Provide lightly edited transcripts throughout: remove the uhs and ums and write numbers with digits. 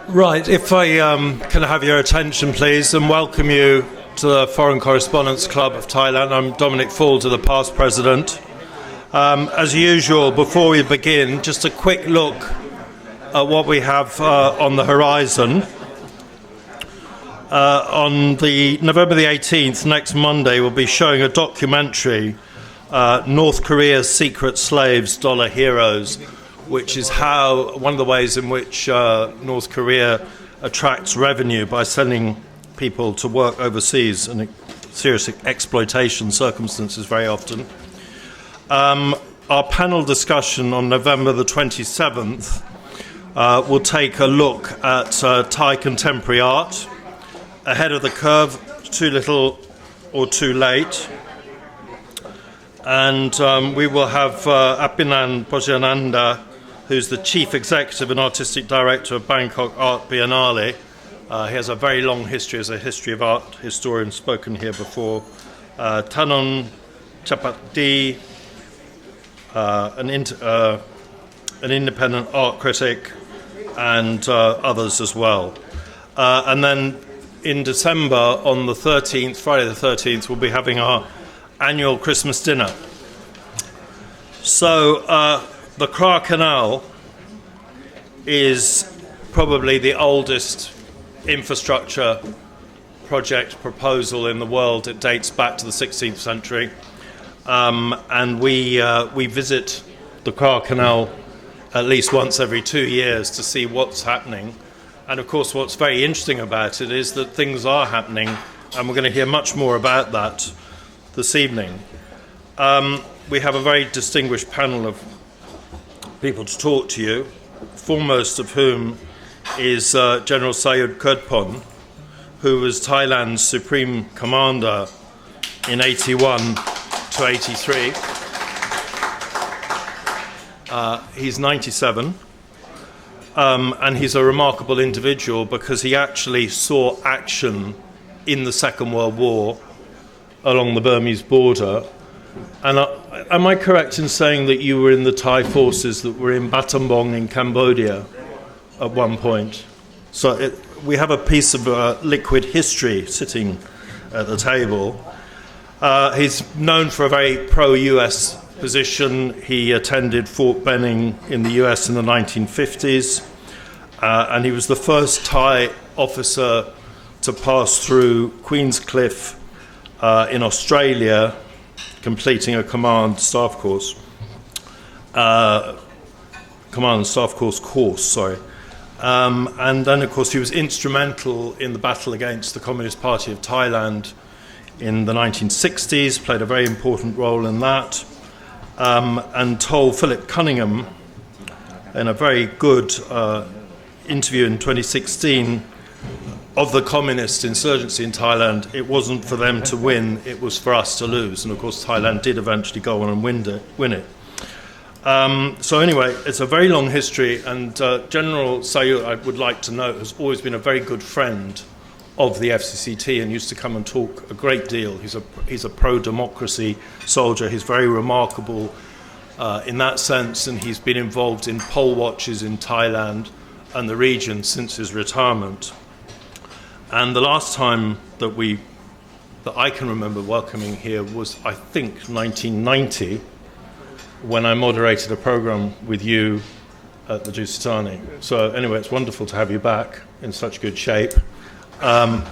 Right, if I can have your attention, please, and welcome you to the Foreign Correspondents Club of Thailand. I'm Dominic Falder, the past president. As usual, before we begin, just a quick look at what we have on the horizon. On the November the 18th, next Monday, we'll be showing a documentary, North Korea's Secret Slaves, Dollar Heroes, which is one of the ways in which North Korea attracts revenue by sending people to work overseas in serious exploitation circumstances very often. Our panel discussion on November the 27th will take a look at Thai contemporary art, ahead of the curve, too little or too late. And we will have Apinan Pojananda, who's the Chief Executive and Artistic Director of Bangkok Art Biennale. He has a very long history as a history of art historian, spoken here before. Tanon Chapati, an independent art critic, and others as well. And then in December, on the 13th, Friday the 13th, we'll be having our annual Christmas dinner. So, the Kra Canal is probably the oldest infrastructure project proposal in the world. It dates back to the 16th century. And we visit the Kra Canal at least once every 2 years to see what's happening. And of course, what's very interesting about it is that things are happening, and we're going to hear much more about that this evening. We have a very distinguished panel of people to talk to you, foremost of whom is General Saiyud Kerdphol, who was Thailand's Supreme Commander in 81 to 83. He's 97, and he's a remarkable individual because he actually saw action in the Second World War along the Burmese border. And am I correct in saying that you were in the Thai forces that were in Battambang in Cambodia at one point? So we have a piece of liquid history sitting at the table. He's known for a very pro-US position. He attended Fort Benning in the US in the 1950s, and he was the first Thai officer to pass through Queenscliff in Australia, completing a command staff course. And then, of course, he was instrumental in the battle against the Communist Party of Thailand in the 1960s, played a very important role in that, and told Philip Cunningham in a very good interview in 2016 of the communist insurgency in Thailand, it wasn't for them to win, it was for us to lose. And of course, Thailand did eventually go on and win it. So anyway, it's a very long history, and General Saiyud, I would like to note, has always been a very good friend of the FCCT and used to come and talk a great deal. He's a pro-democracy soldier. He's very remarkable in that sense, and he's been involved in poll watches in Thailand and the region since his retirement. And the last time that I can remember welcoming here was, I think, 1990, when I moderated a program with you at the Dusitani. So anyway, it's wonderful to have you back in such good shape. And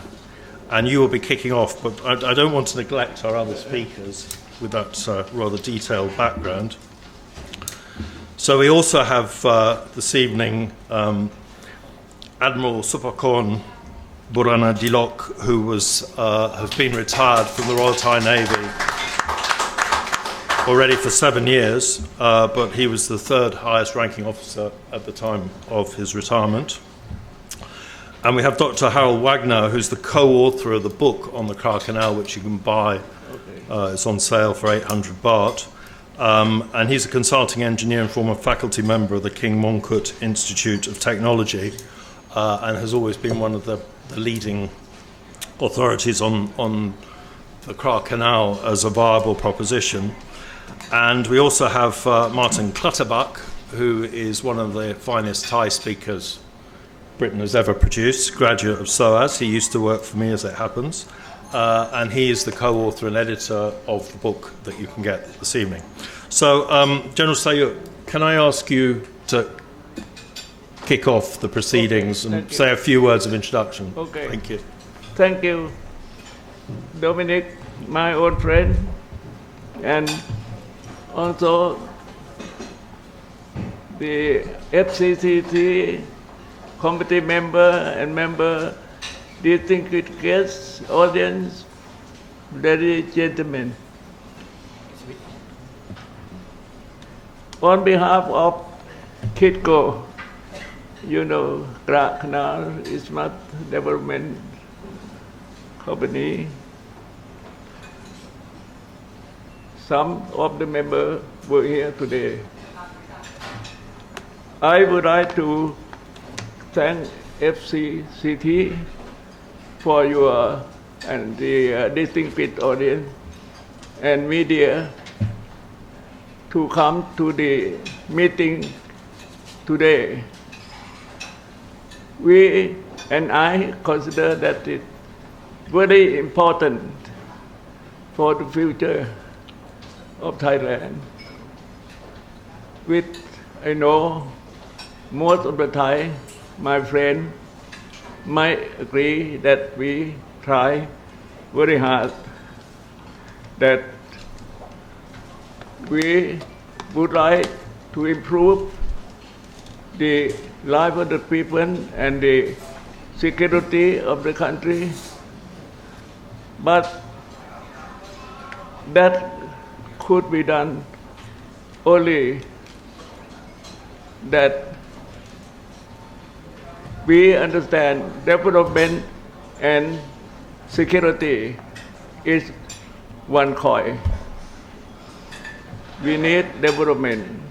you will be kicking off, but I don't want to neglect our other speakers with that rather detailed background. So we also have this evening Admiral Supakorn Burana Dilok, who has been retired from the Royal Thai Navy already for 7 years, but he was the third highest ranking officer at the time of his retirement. And we have Dr. Harald Wagner, who's the co-author of the book on the Kra Canal, which you can buy. It's on sale for 800 baht. And he's a consulting engineer and former faculty member of the King Mongkut Institute of Technology, and has always been one of the leading authorities on the Kra Canal as a viable proposition. And we also have Martin Clutterbuck, who is one of the finest Thai speakers Britain has ever produced, graduate of Suez. He used to work for me, as it happens. And he is the co-author and editor of the book that you can get this evening. So, General Saiyud, can I ask you to kick off the proceedings and say a few words of introduction? Okay. Thank you. Thank you, Dominic, my old friend, and also the FCCT committee member and member, distinguished guests, audience, ladies and gentlemen. On behalf of KITCO, Kra Canal, Isthmus Development Company, some of the members were here today. I would like to thank FCCT for your and the distinguished audience and media to come to the meeting today. We and I consider that it's very important for the future of Thailand. Which I know most of the time, my friend might agree that we try very hard, that we would like to improve the life of the people and the security of the country, but that could be done only that we understand development and security is one coin. We need development.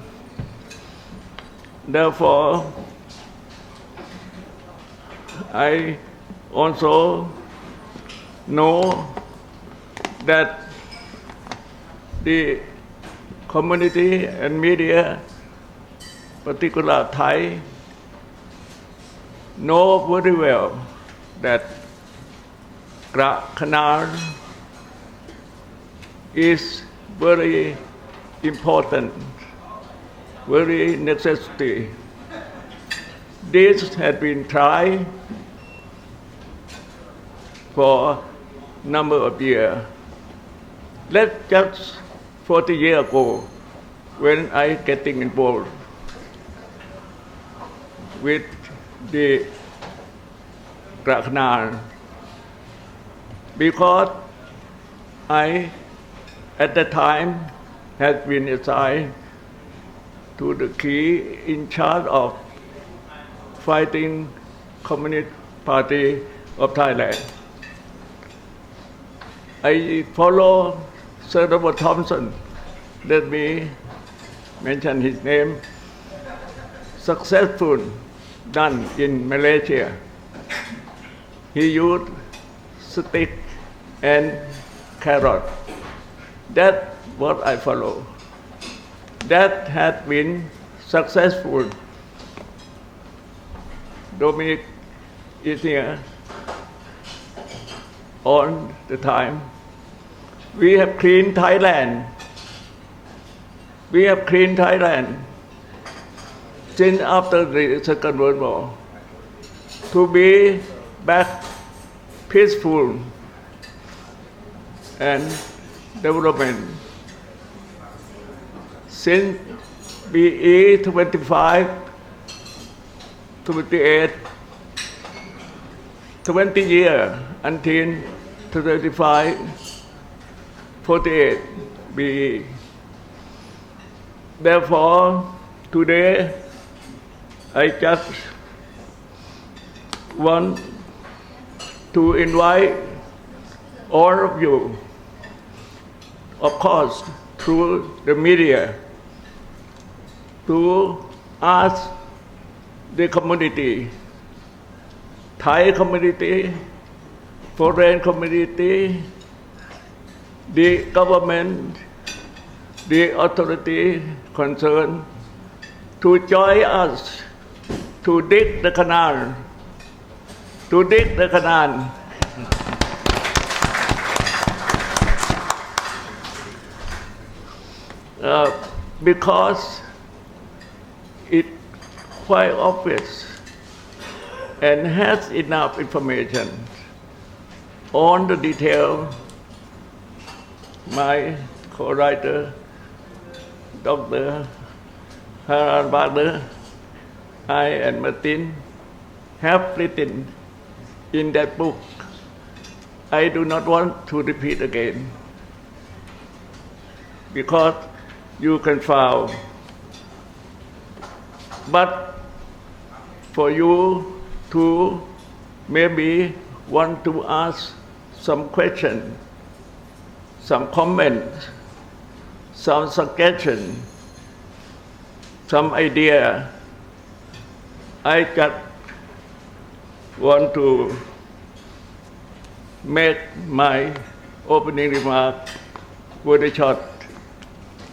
Therefore, I also know that the community and media, particularly Thai, know very well that Kra Canal is very important, very necessary. This has been tried for a number of years. Let's just 40 years ago, when I getting involved with the Kra Canal, because I, at the time, had been assigned to the key in charge of fighting Communist Party of Thailand. I follow Sir Robert Thompson, let me mention his name, successful done in Malaysia. He used stick and carrot. That's what I follow. That had been successful. Dominic is here on the time. We have cleaned Thailand. We have cleaned Thailand since after the Second World War to be back peaceful and development. Since BE 25, 28, 20 years until 35, 48 BE. Therefore, today I just want to invite all of you, of course, through the media, to ask the community, Thai community, foreign community, the government, the authority concerned, to join us to dig the canal to dig the canal. Because it's quite obvious and has enough information on the detail. My co-writer, Dr. Harald Wagner, I and Martin have written in that book. I do not want to repeat again, because you can find. But for you to maybe want to ask some question, some comment, some suggestion, some idea, I just want to make my opening remark very short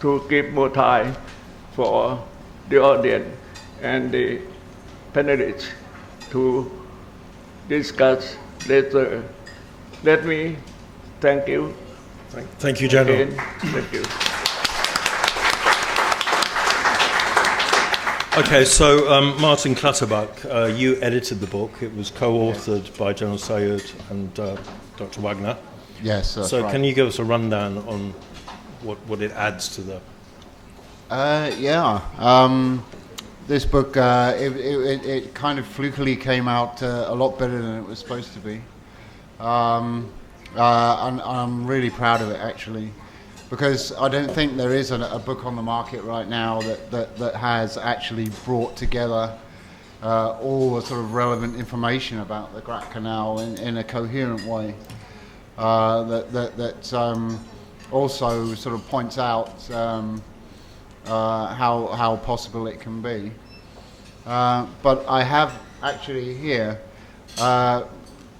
to give more time for the audience and the panelists to discuss later. Let me thank you. Thank you, General. Again. Thank you. Okay, so Martin Clutterbuck, you edited the book. It was co-authored by General Saiyud and Dr. Wagner. Yes, that's so right. Can you give us a rundown on what it adds to the... This book, it kind of flukily came out a lot better than it was supposed to be. And I'm really proud of it, actually, because I don't think there is a book on the market right now that has actually brought together all the sort of relevant information about the Kra Canal in a coherent way. That also sort of points out how possible it can be. But I have actually here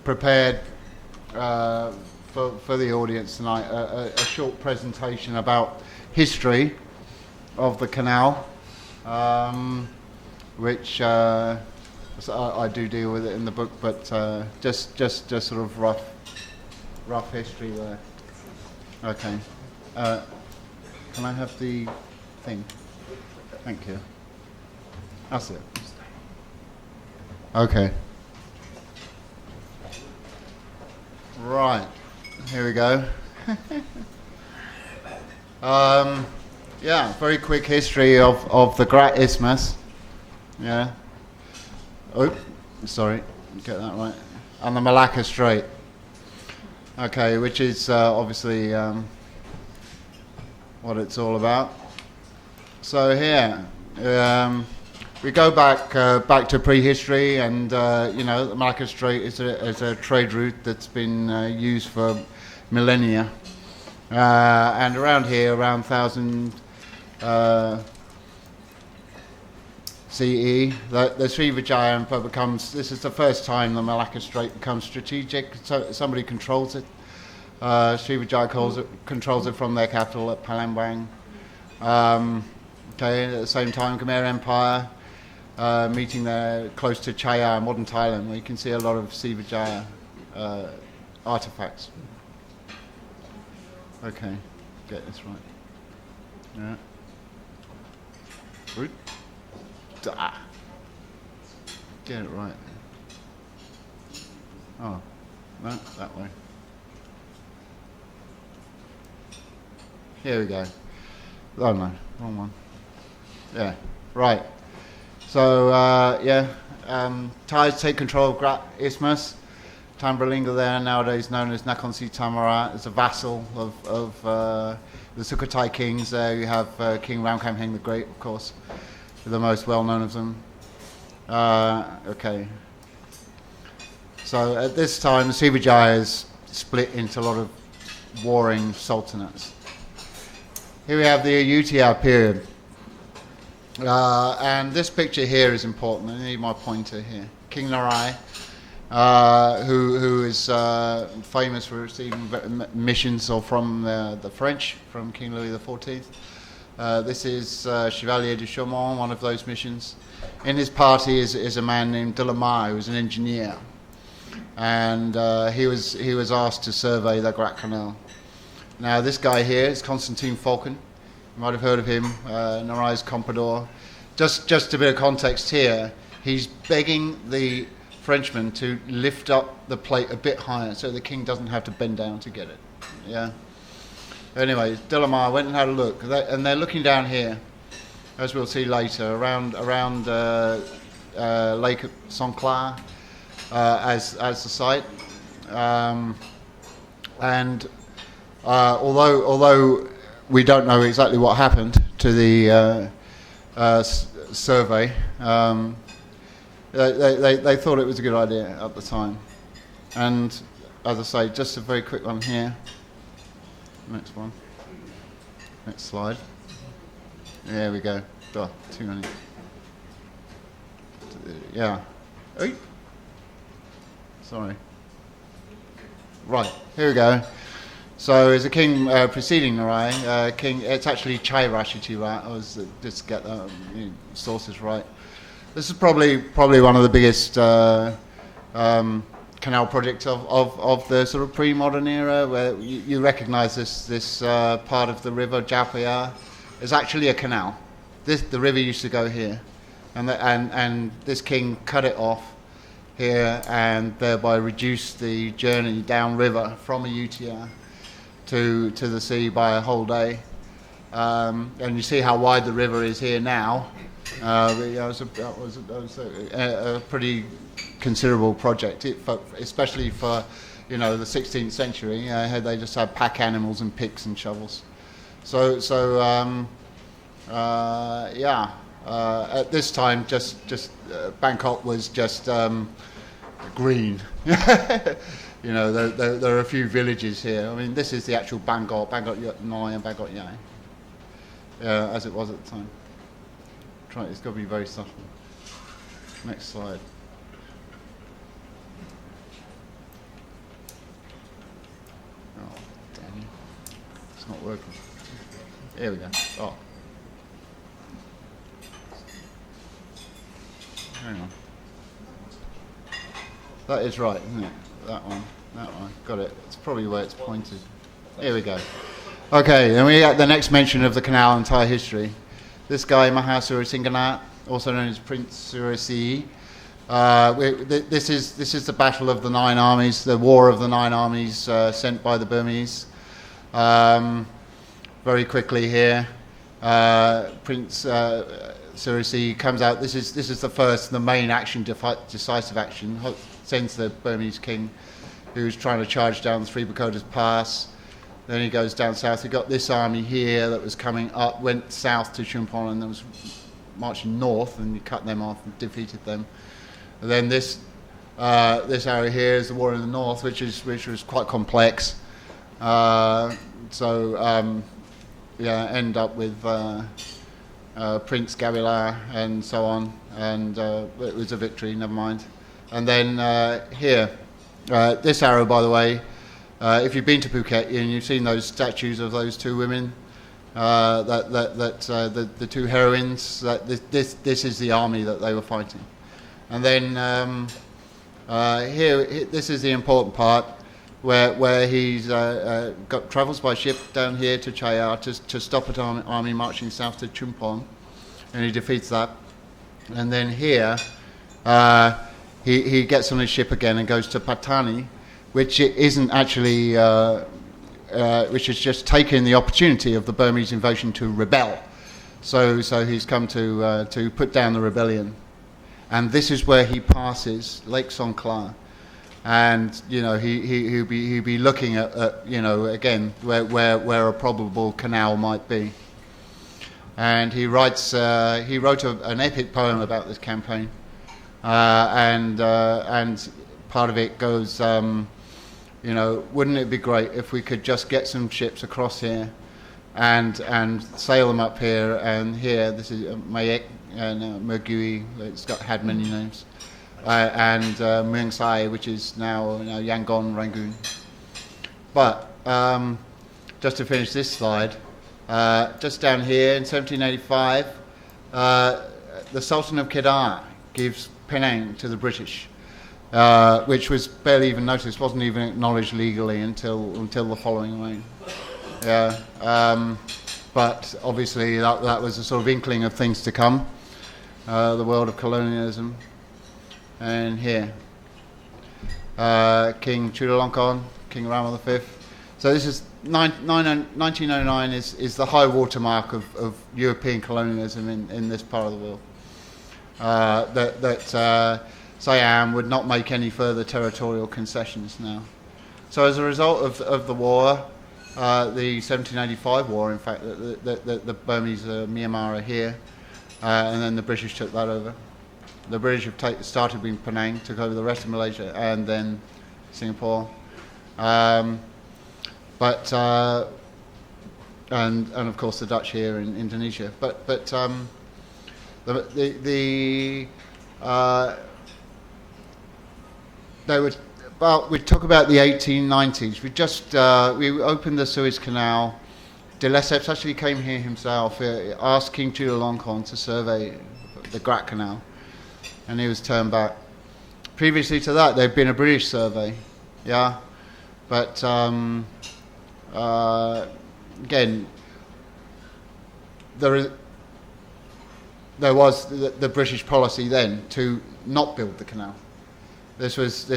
prepared for the audience tonight a short presentation about history of the canal, which I do deal with it in the book, but just sort of rough history there. Okay. Can I have the thing? Thank you. That's it. Okay. Right. Here we go. Yeah, very quick history of the Great Isthmus. Yeah. Oh, sorry. Get that right. And the Malacca Strait. Okay, which is obviously what it's all about. So here, we go back to prehistory, and the Malacca Strait is a trade route that's been used for millennia. And around here, around 1000 CE, the Srivijaya Empire becomes. This is the first time the Malacca Strait becomes strategic. So somebody controls it. Srivijaya controls it from their capital at Palembang. Okay, at the same time, Khmer Empire meeting there close to Chaya, modern Thailand, where you can see a lot of Srivijaya artifacts. Okay, get this right. Yeah. Root. Get it right. Oh, no, that way. Here we go. Oh no, wrong one. Yeah, right. So, Thais take control of Kra Isthmus. Tambralinga there, nowadays known as Nakhon Si Thammarat, is a vassal of the Sukhothai kings. There you have King Ramkhamhaeng the Great, of course, the most well-known of them. Okay. So at this time, the Srivijaya is split into a lot of warring sultanates. Here we have the Ayutthaya period. And this picture here is important. I need my pointer here. King Narai, who is famous for receiving missions from the French, from King Louis XIV. This is Chevalier de Chaumont, one of those missions. In his party is a man named Delamare, who is an engineer. and he was asked to survey the Kra Canal. Now this guy here is Constantine Falcon. You might have heard of him, Narai's Comprador. Just a bit of context here, he's begging the Frenchman to lift up the plate a bit higher so the king doesn't have to bend down to get it. Yeah. Anyway, Delamare went and had a look, and they're looking down here, as we'll see later, around Lake St. Clair as the site. And although we don't know exactly what happened to the survey, they thought it was a good idea at the time. And as I say, just a very quick one here. Next one. Next slide. There we go. Oh, too many. Yeah. Oy. Sorry. Right, here we go. So as a king preceding Narai, it's actually Chai Rashitirat. I was just to get the sources right. This is probably one of the biggest canal projects of the sort of pre-modern era, where you recognise this part of the river Japaya is actually a canal. The river used to go here, and this king cut it off here and thereby reduced the journey downriver from Ayutthaya to the sea by a whole day. And you see how wide the river is here now. That was a pretty considerable project, especially for the 16th century. They just had pack animals and picks and shovels. At this time, just Bangkok was just green. There are a few villages here. I mean, this is the actual Bangkok Noi and Bangkok Yai, as it was at the time. It's got to be very subtle. Next slide. Oh, damn it. It's not working. Here we go. Oh. Hang on. That is right, isn't it? That one. Got it. It's probably where it's pointed. Here we go. Okay, then we get the next mention of the canal in Thai history. This guy, Mahasurasinganat, also known as Prince Surasi. This is the battle of the 9 armies, the war of the 9 armies sent by the Burmese. Very quickly here, Prince Surasi comes out. This is the main action, decisive action. Sends the Burmese king, who's trying to charge down the Three Pagodas Pass. Then he goes down south. He got this army here that was coming up, went south to Chumpon, and then was marching north, and he cut them off and defeated them. And then this area here is the war in the north, which was quite complex. End up with Prince Gavilar and so on, and it was a victory. Never mind. And then here, this arrow, by the way. If you've been to Phuket and you've seen those statues of those 2 women, the 2 heroines, this is the army that they were fighting. And then here, this is the important part, where he's travels by ship down here to Chaya to stop an army marching south to Chumpon, and he defeats that. And then here, he gets on his ship again and goes to Patani, which isn't actually, which has just taken the opportunity of the Burmese invasion to rebel. So he's come to put down the rebellion, and this is where he passes Lake St. Clair, and he'll be looking at again where a probable canal might be, and he wrote an epic poem about this campaign, and part of it goes. Wouldn't it be great if we could just get some ships across here and sail them up here, and here, this is Mayek and Mergui, had many names, and Muang Sai, which is now Yangon, Rangoon. But just to finish this slide, just down here in 1785, the Sultan of Kedah gives Penang to the British. which was barely even noticed, wasn't even acknowledged legally until the following reign. Yeah, but obviously that was a sort of inkling of things to come, the world of colonialism. And here, King Chulalongkorn, King Rama V. So this is 1909 is the high watermark of European colonialism in this part of the world. That Siam would not make any further territorial concessions now. So as a result of the war, the 1785 war, in fact, the Burmese Myanmar are here, and then the British took that over. The British have started with Penang, took over the rest of Malaysia, and then Singapore. And of course the Dutch here in Indonesia. But they would. Well, we talk about the 1890s. We opened the Suez Canal. De Lesseps actually came here himself, asked King Chulalongkorn to survey the Kra Canal, and he was turned back. Previously to that, there'd been a British survey, yeah, but again, there was the British policy then to not build the canal. It was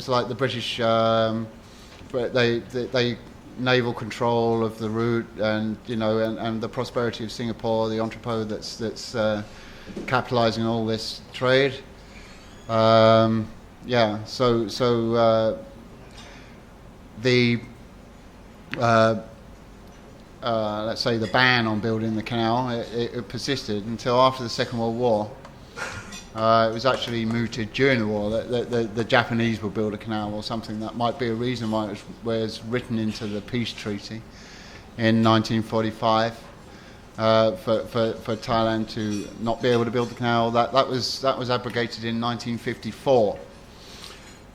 like the British, they naval control of the route, and and the prosperity of Singapore, the entrepot that's capitalising on all this trade. The let's say the ban on building the canal, it persisted until after the Second World War. It was actually mooted during the war that the Japanese would build a canal or something. That might be a reason why it was written into the peace treaty in 1945 for Thailand to not be able to build the canal. That was abrogated in 1954,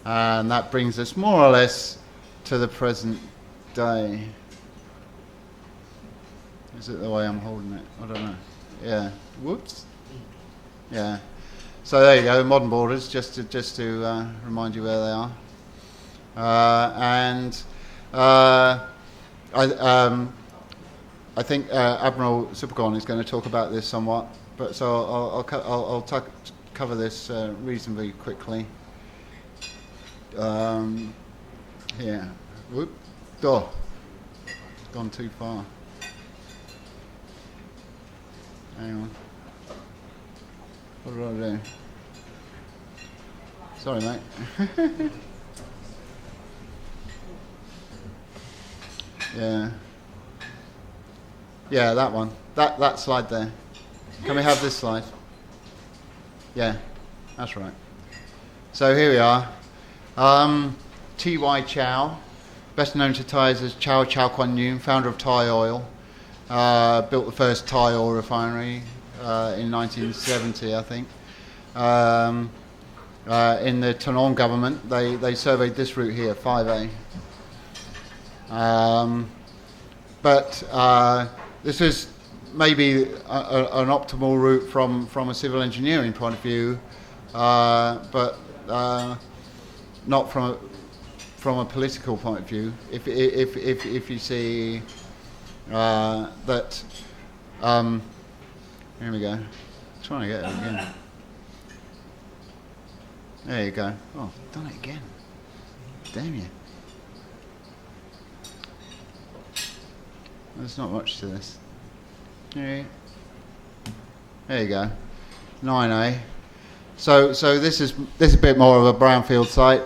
and that brings us more or less to the present day. Is it the way I'm holding it? I don't know. Yeah. Whoops. Yeah. So there you go, modern borders, just to remind you where they are. I think Admiral Supergon is going to talk about this somewhat, but so I'll cover this reasonably quickly. Here. Whoop. Oh. Gone too far. Hang on. What did I do? Sorry, mate. Yeah, that one. That slide there. Can we have this slide? Yeah, that's right. So here we are. T.Y. Chow, best known to Thais as Chow Kwan Yeung, founder of Thai Oil, built the first Thai oil refinery in 1970, I think. In the Tanong government, they surveyed this route here, 5A. But this is maybe an optimal route from a civil engineering point of view, but not from a political point of view. If you see that. Here we go. Trying to get it again. There you go. Oh, done it again. Damn you. There's not much to this. There you go. 9A. So this is a bit more of a brownfield site.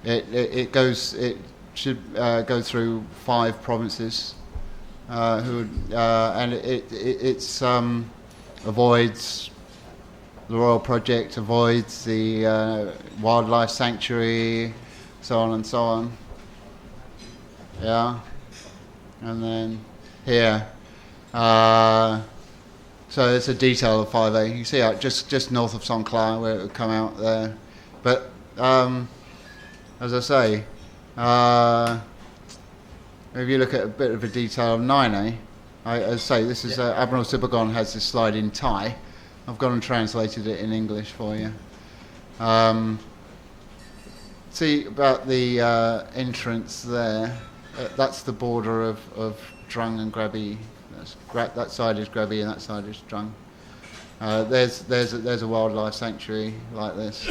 It should go through 5 provinces. And it's avoids the Royal Project, avoids the wildlife sanctuary, so on and so on. Yeah, and then here, so it's a detail of 5A. You can see out just north of Songkhla where it would come out there. But as I say. If you look at a bit of a detail of 9A, as I say, this is Admiral Sibagon has this slide in Thai. I've gone and translated it in English for you. See about the entrance there. That's the border of Drung and Krabi. That side is Krabi and that side is Drung. There's a wildlife sanctuary like this.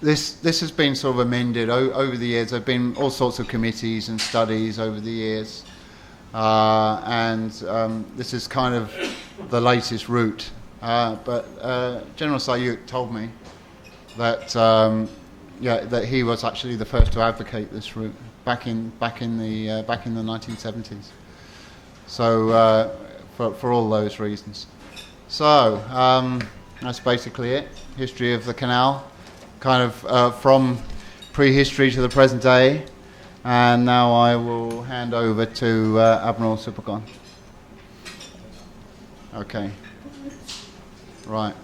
This has been sort of amended over the years. There have been all sorts of committees and studies over the years, and this is kind of the latest route. But General Saiyud told me that that he was actually the first to advocate this route back in the 1970s. So for all those reasons. So that's basically it. History of the canal, kind of from prehistory to the present day. And now I will hand over to Admiral Supagon. Okay. Right.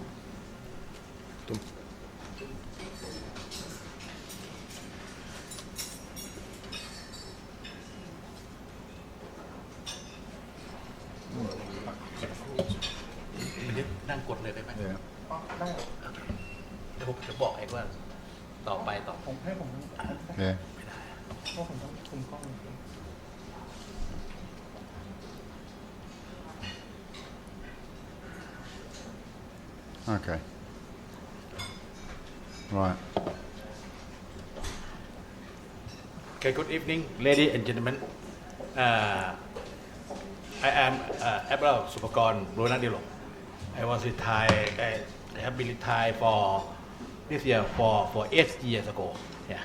Yeah. Okay. Right. Okay, good evening, ladies and gentlemen. I am Admiral Supagon Runadilong. I was retired. I have been retired for this year for 8 years ago. Yeah.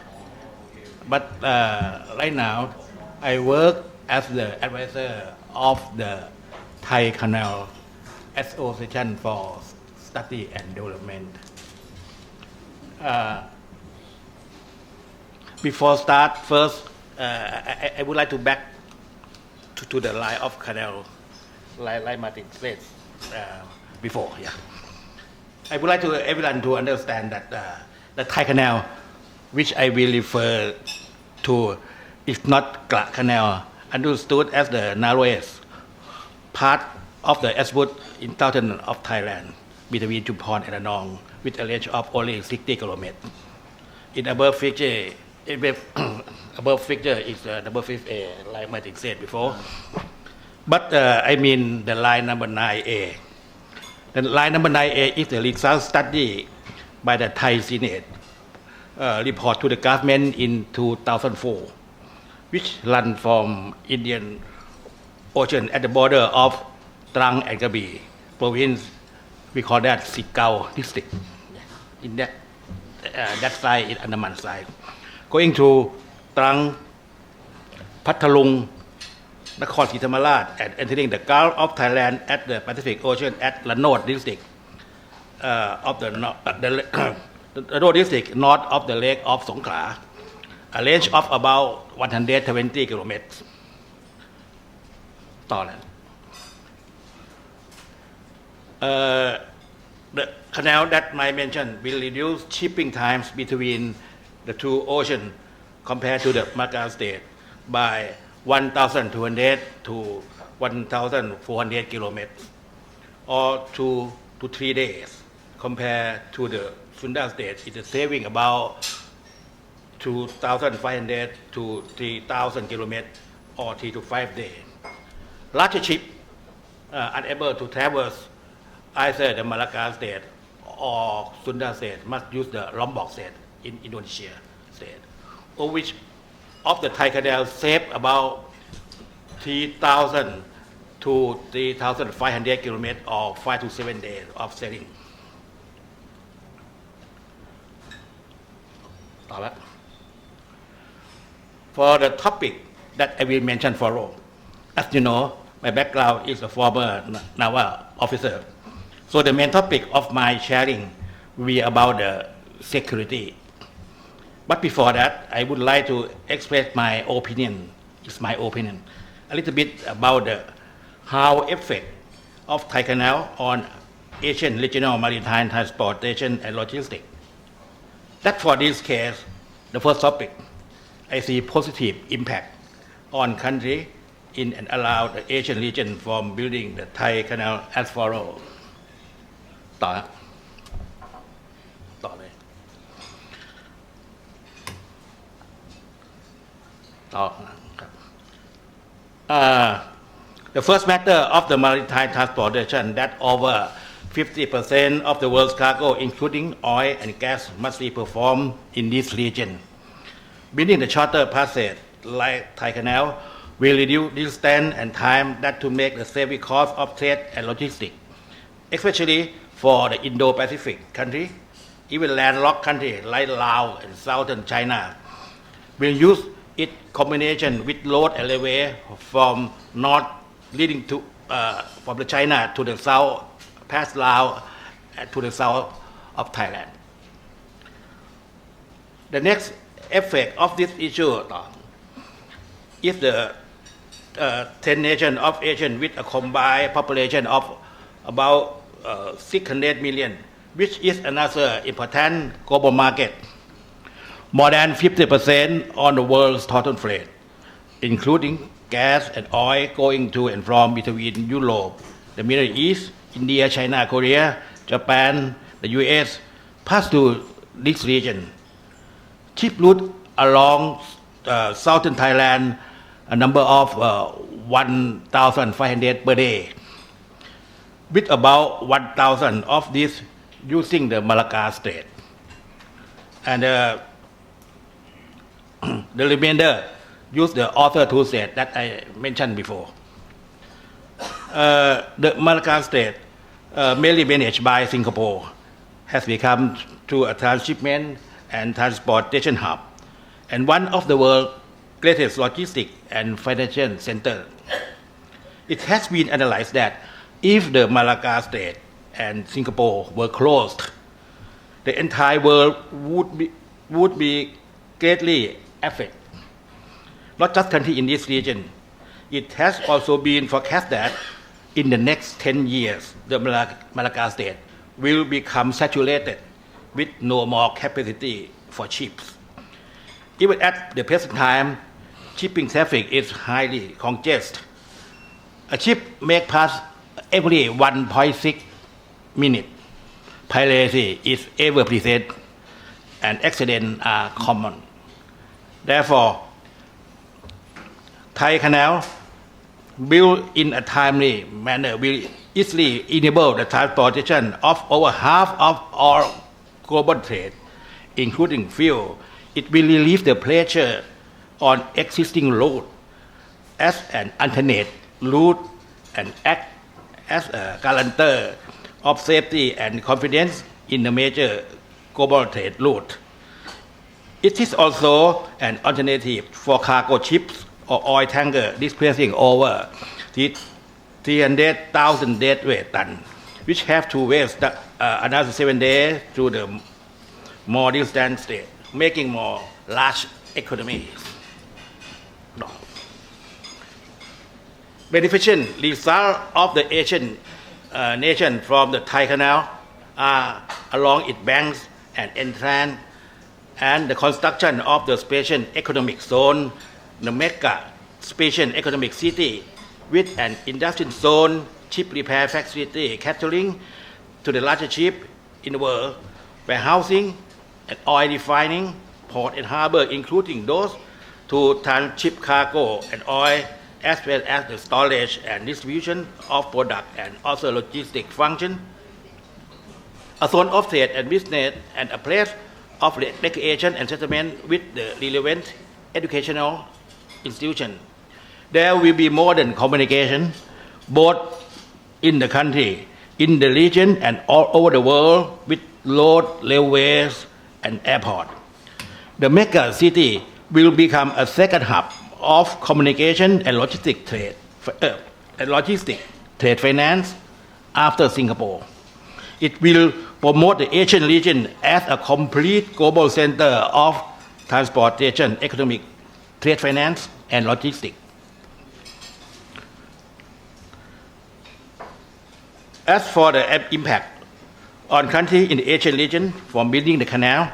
But right now, I work as the advisor of the Thai Canal Association for Study and Development. Before start, first, I would like to back to the line of canal, like Martin said before. Yeah, I would like to everyone to understand that the Thai Canal, which I will refer to, is not Kra Canal, understood as the narrowest part of the Isthmus in southern of Thailand, between Chumpon and Anong, with a range of only 60 kilometers. In above figure, above figure is number 5A, like Martin said before. But I mean the line number 9A. The line number 9A is the result study by the Thai Senate, report to the government in 2004, which ran from Indian Ocean at the border of Trang and Krabi province. We call that Sikau district. In that side, in Andaman side, going to Trang, Pathalung, Nakhon Si Thammarat, and entering the Gulf of Thailand at the Pacific Ocean at Lanod district of the Lanod district north of the Lake of Songkhla, a range of about 120 kilometers. The canal that I mentioned will reduce shipping times between the two oceans compared to the Malacca Strait by 1,200 to 1,400 kilometers, or 2 to 3 days. Compared to the Sunda Strait, it is saving about 2,500 to 3,000 kilometers, or 3 to 5 days. Larger ships unable to traverse either the Malacca Strait or Sunda Strait must use the Lombok Strait in Indonesia Strait, of which of the Thai Canal save about 3,000 to 3,500 kilometers, or 5 to 7 days of sailing. For the topic that I will mention follow, as you know, my background is a former naval officer. So the main topic of my sharing will be about the security. But before that, I would like to express my opinion. It's my opinion a little bit about how effect of Thai Canal on Asian regional maritime transportation and logistics. That for this case, the first topic, I see positive impact on country in and around the Asian region from building the Thai Canal as follows. ต่อเลย The first matter of the maritime transportation that over 50% of the world's cargo, including oil and gas, must be performed in this region. Building the shorter passage like Thai Canal will reduce distance and time that to make the saving cost of trade and logistics, especially for the Indo-Pacific country. Even landlocked countries like Laos and southern China will use its combination with road and railway from north leading to from the China to the south, past Laos and to the south of Thailand. The next effect of this issue is the 10 nations of Asia with a combined population of about 600 million, which is another important global market. More than 50% on the world's total trade, including gas and oil going to and from between Europe, the Middle East, India, China, Korea, Japan, the US, pass through this region. Cheap route along southern Thailand, a number of 1,500 per day, with about 1,000 of these using the Malacca Strait. And the remainder use the other two states that I mentioned before. The Malacca Strait, mainly managed by Singapore, has become to a transshipment and transportation hub, and one of the world's greatest logistic and financial center. It has been analyzed that if the Malacca Strait and Singapore were closed, the entire world would be greatly affected. Not just countries in this region. It has also been forecast that in the next 10 years, the Malacca Strait will become saturated with no more capacity for ships. Even at the present time, shipping traffic is highly congested. A ship may pass every 1.6 minutes. Piracy is ever present and accidents are common. Therefore, Thai Canal, built in a timely manner, will easily enable the transportation of over half of all global trade, including fuel. It will relieve the pressure on existing routes as an alternate route and act as a guarantor of safety and confidence in the major global trade route. It is also an alternative for cargo ships or oil tanker displacing over 300,000 deadweight tons, which have to waste another 7 days through the more distant state, making more large economies. Beneficial result of the Asian nation from the Thai Canal are along its banks and entrance, and the construction of the special economic zone, the mega special economic city with an industrial zone, ship repair facility catering to the largest ship in the world, warehousing and oil refining, port and harbor, including those to transship cargo and oil, as well as the storage and distribution of product and also logistic function, a zone of trade and business, and a place of recreation and settlement with the relevant educational institution. There will be modern communication both in the country, in the region, and all over the world with road, railways, and airport. The mega city will become a second hub of communication and logistic trade finance after Singapore. It will promote the Asian region as a complete global center of transportation, economic, trade finance, and logistics. As for the impact on countries in the Asian region from building the canal,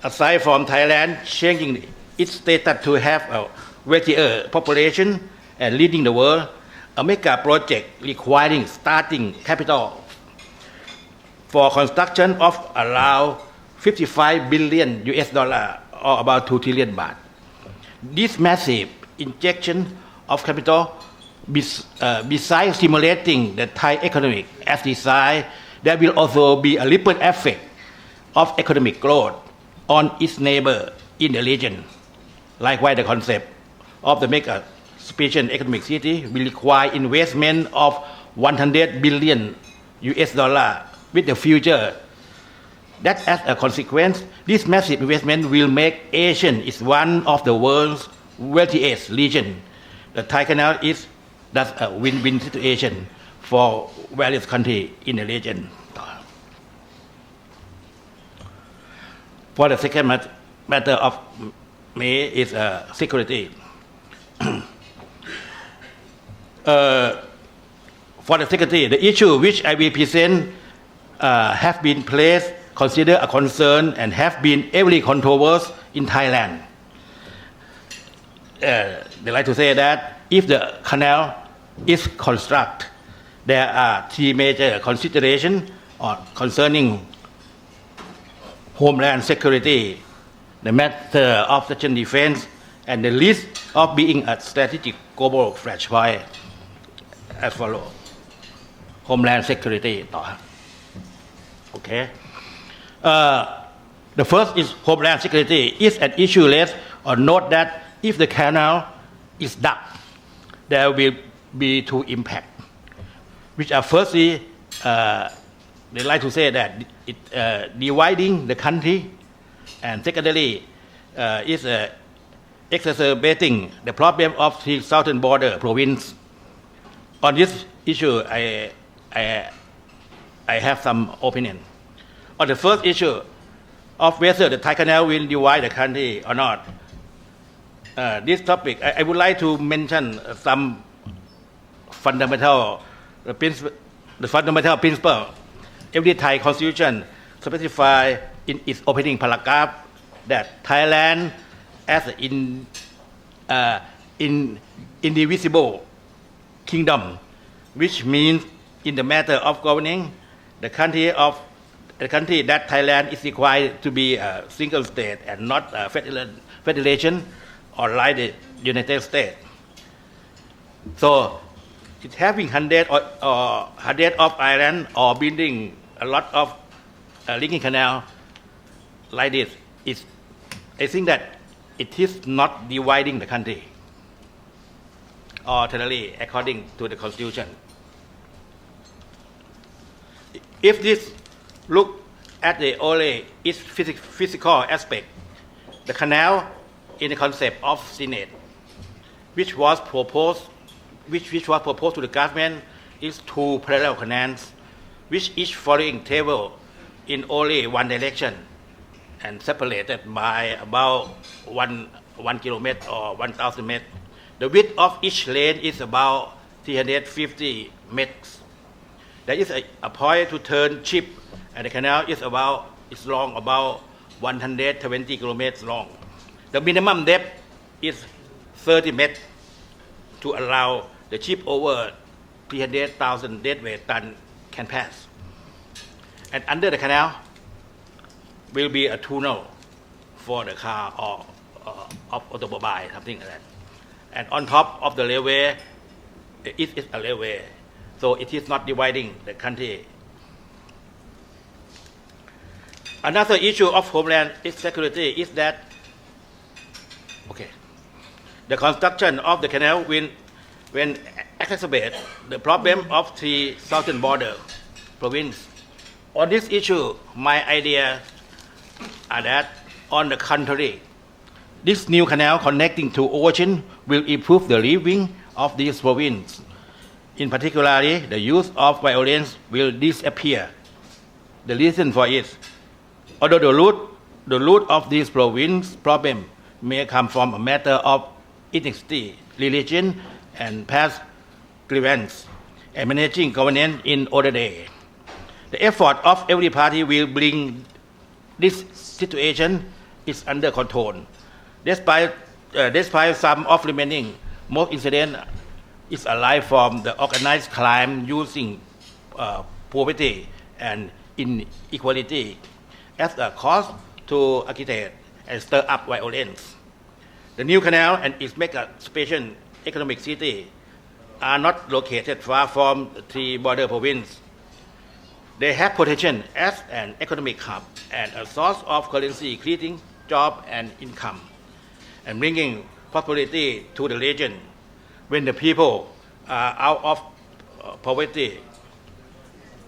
aside from Thailand changing its status to have a wealthier population and leading the world, a mega project requiring starting capital for construction of around 55 billion US dollar or about 2 trillion baht. This massive injection of capital, besides stimulating the Thai economic as designed, there will also be a ripple effect of economic growth on its neighbor in the region. Likewise, the concept of the mega special economic city will require investment of 100 billion US dollar with the future. That as a consequence, this massive investment will make Asia is one of the world's wealthiest region. The Thai Canal is thus a win-win situation for various countries in the region. For the second matter of me is security. For the security, the issue which I will present have been placed, considered a concern, and have been heavily controversial in Thailand. They like to say that if the canal is constructed, there are three major considerations concerning homeland security, the matter of national defense, and the risk of being a strategic global flashpoint as follows. Homeland security. Okay. The first is homeland security is an issue less or note that if the canal is dug, there will be two impacts, which are firstly, they like to say that it dividing the country, and secondly, is exacerbating the problem of the southern border province. On this issue, I have some opinion. On the first issue of whether the Thai Canal will divide the country or not, this topic, I would like to mention some fundamental principle. Every Thai constitution specifies in its opening paragraph that Thailand as an indivisible kingdom, which means in the matter of governing the country that Thailand is required to be a single state and not a federation or like the United States. So, it's having hundred of islands or building a lot of linking canal like this is, I think that it is not dividing the country ordinarily according to the constitution. If this look at the only its physical aspect, the canal in the concept of Senate, which was proposed to the government, is two parallel canals, which each following table in only one direction and separated by about 1 kilometer or 1,000 meters. The width of each lane is about 350 meters. There is a point to turn ship, and the canal is long about 120 kilometers long. The minimum depth is 30 meters to allow the ship over 300,000 deadweight ton can pass. And under the canal will be a tunnel for the car or of automobile, something like that. And on top of the railway, it is a railway, so it is not dividing the country. Another issue of homeland security is that, the construction of the canal will exacerbate the problem of the southern border province. On this issue, my idea are that, on the contrary, this new canal connecting to ocean will improve the living of these provinces. In particular, the use of violence will disappear. The reason for it, although the root of this province problem may come from a matter of ethnicity, religion, and past grievance, and managing governance in older days. The effort of every party will bring this situation is under control. Despite some of remaining, most incidents is alive from the organized crime using poverty and inequality as a cause to agitate and stir up violence. The new canal and its mega special economic city are not located far from the three border provinces. They have potential as an economic hub and a source of currency, creating jobs and income, and bringing prosperity to the region. When the people are out of poverty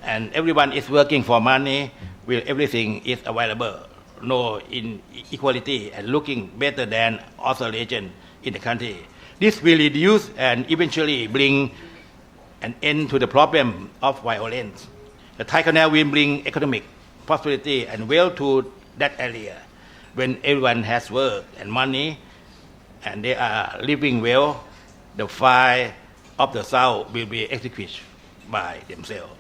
and everyone is working for money, where everything is available, no inequality, and looking better than other regions in the country. This will reduce and eventually bring an end to the problem of violence. The Thai Canal will bring economic prosperity and wealth to that area. When everyone has work and money and they are living well, the fire of the South will be extinguished by themselves.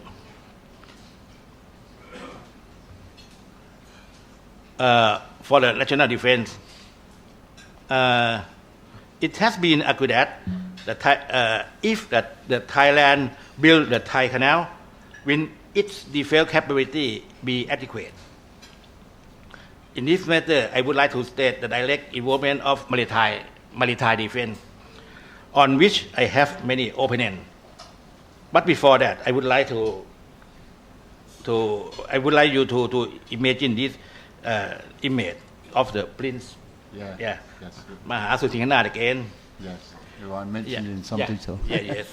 For the national defense, it has been argued that if the Thailand build the Thai Canal, will its defense capability be adequate? In this matter, I would like to state the direct involvement of maritime defense, on which I have many opinions. But before that, I would like you to imagine this image of the prince. Yeah. Yeah. Yes. Maha Susinghanath again. Yes. Who I mentioned in some detail. Yes.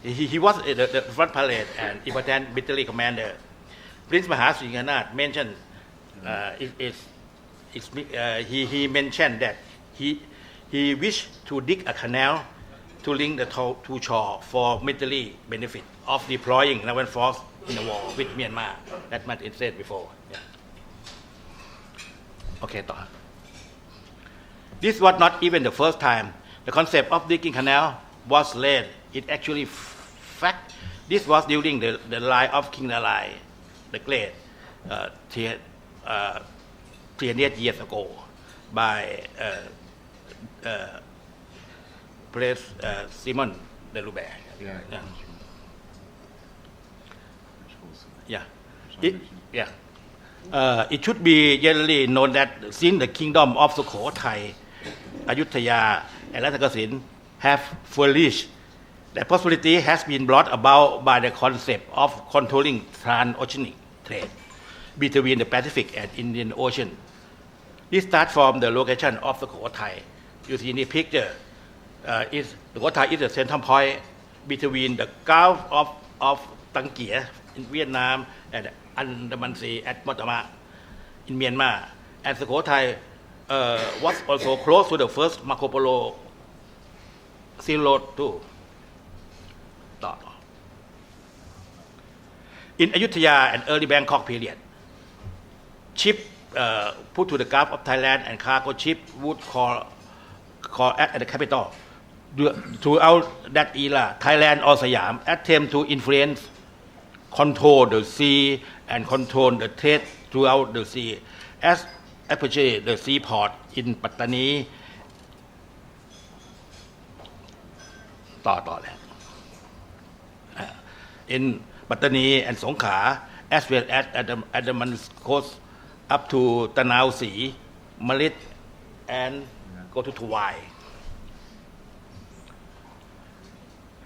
He was the front pilot and important military commander. Prince Maha Susinghanath mentioned he mentioned that he wished to dig a canal to link the two shores for military benefit of deploying naval force in the war with Myanmar. That much it said before. Yeah. Okay,ต่อ. This was not even the first time the concept of digging canal was laid. It actually fact this was during the life of King Narai, the Great, 300 years ago, by Prince Simon de Roubaix. It should be generally known that since the kingdom of Sukhothai, Ayutthaya, and Ratnakasin have flourished, that prosperity has been brought about by the concept of controlling transoceanic trade between the Pacific and Indian Ocean. This starts from the location of Sukhothai. You see in the picture, Sukhothai is the central point between the Gulf of Tangia in Vietnam and Andaman Sea at Motama in Myanmar. And Sukhothai was also close to the first Marco Polo Sea Road too. In Ayutthaya and early Bangkok period, ship put to the Gulf of Thailand and cargo ship would call at the capital. Throughout that era, Thailand or Siam attempt to influence, control the sea and control the trade throughout the sea, especially the seaport in Pattani. In Pattani and Songkhla, as well as at the Andaman coast up to Tanao Sea, Malit, and go to Tuwai.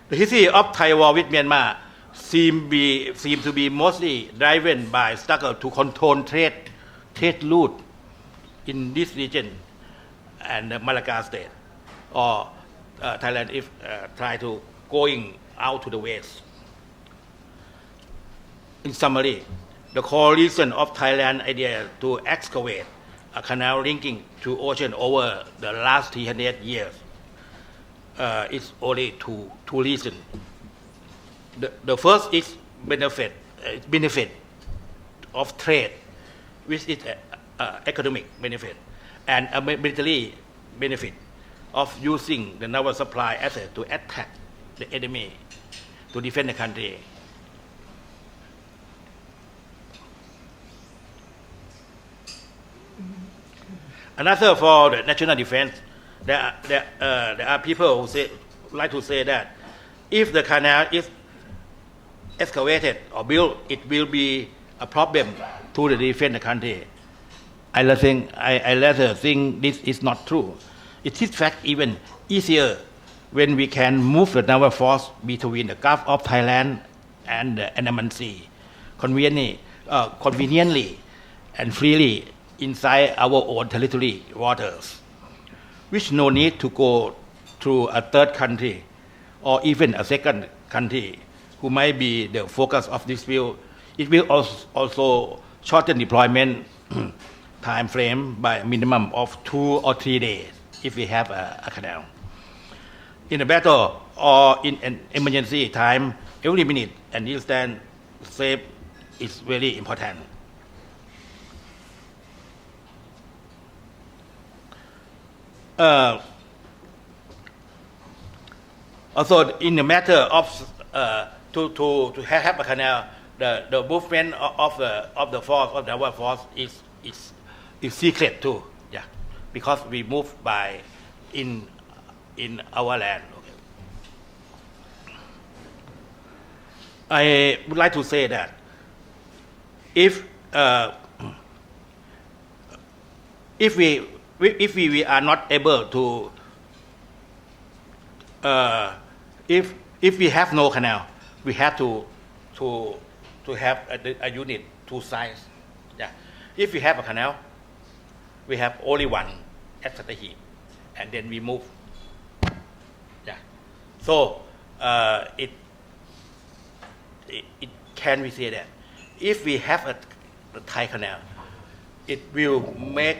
The history of Thai war with Myanmar seem to be mostly driven by struggle to control trade route in this region and the Malacca Strait, or Thailand if try to going out to the west. In summary, the core reason of Thailand's idea to excavate a canal linking to ocean over the last 300 years is only two reasons. The first is benefit of trade, which is economic benefit, and a military benefit of using the naval supply asset to attack the enemy to defend the country. Another for the national defense, there are people who like to say that if the canal is excavated or built, it will be a problem to the defend the country. I rather think this is not true. It is fact even easier when we can move the naval force between the Gulf of Thailand and the Andaman Sea conveniently and freely inside our own territory waters, which no need to go through a third country or even a second country who might be the focus of this view. It will also shorten deployment time frame by a minimum of 2 or 3 days if we have a canal. In a battle or in an emergency time, every minute and instant save is very important. Also, in the matter of to have a canal, the movement of the force of the naval force is secret too. Yeah, because we move by in our land. Okay. I would like to say that if we are not able to if we have no canal, we have to have a unit two sides. Yeah. If we have a canal, we have only one at Saiyud, and then we move. Yeah. So it can we say that if we have a Thai canal, it will make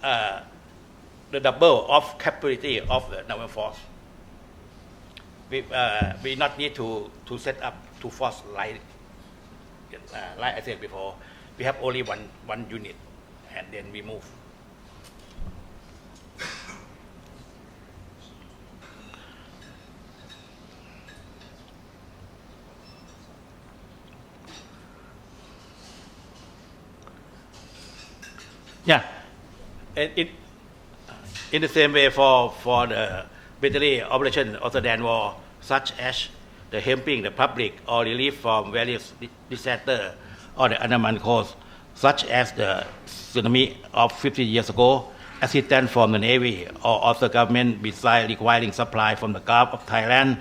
the double of capability of the naval force. We not need to set up two force like I said before. We have only one unit, and then we move. Yeah, and in the same way for the military operation of the Sudan war, such as the helping the public or relief from various disasters on the Andaman coast, such as the tsunami of 50 years ago, assistance from the Navy or other government besides requiring supply from the Gulf of Thailand,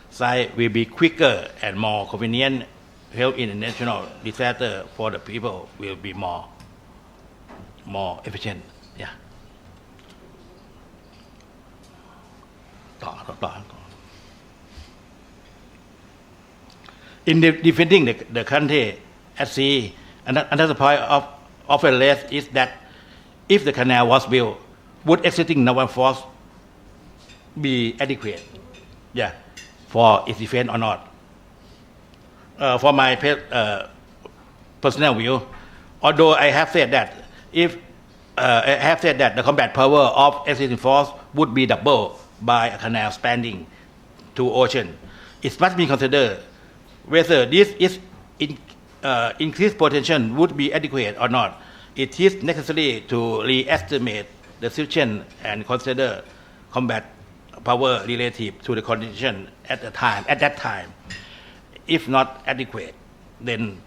side will be quicker and more convenient. Help in the national disaster for the people will be more efficient. Yeah. In defending the country at sea, another point of interest is that if the canal was built, would existing naval force be adequate? Yeah, for its defense or not? For my personal view, although I have said that the combat power of existing force would be doubled by a canal spanning two oceans, it must be considered whether this is increased potential would be adequate or not. It is necessary to re-estimate the situation and consider combat power relative to the condition at that time. If not adequate, then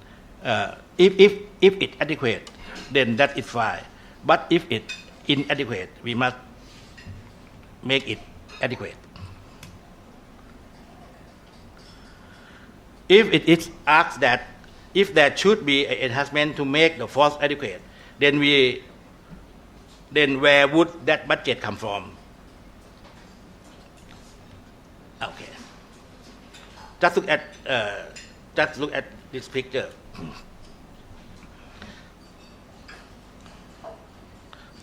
if it adequate, then that is fine. But if it inadequate, we must make it adequate. If it is asked that if there should be an enhancement to make the force adequate, then where would that budget come from? Okay. Just look at this picture.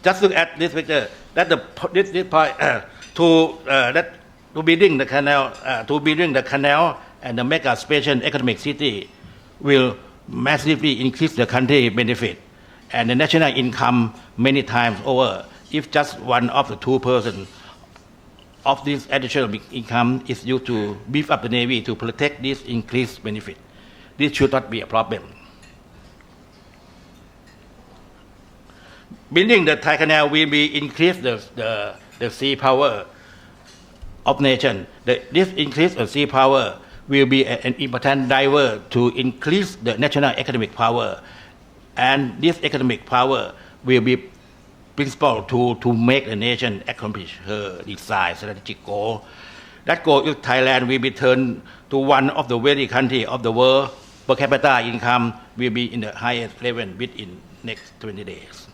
Just look at this picture. That this point to building the canal, and the mega special economic city will massively increase the country benefit and the national income many times over. If just one of the 2% of this additional income is used to beef up the Navy to protect this increased benefit, this should not be a problem. Building the Thai Canal will be increase the sea power of nation. This increase of sea power will be an important driver to increase the national economic power, and this economic power will be principal to make the nation accomplish her desired strategic goal. That goal is Thailand will be turned to one of the very country of the world per capita income will be in the highest level within next 20 years.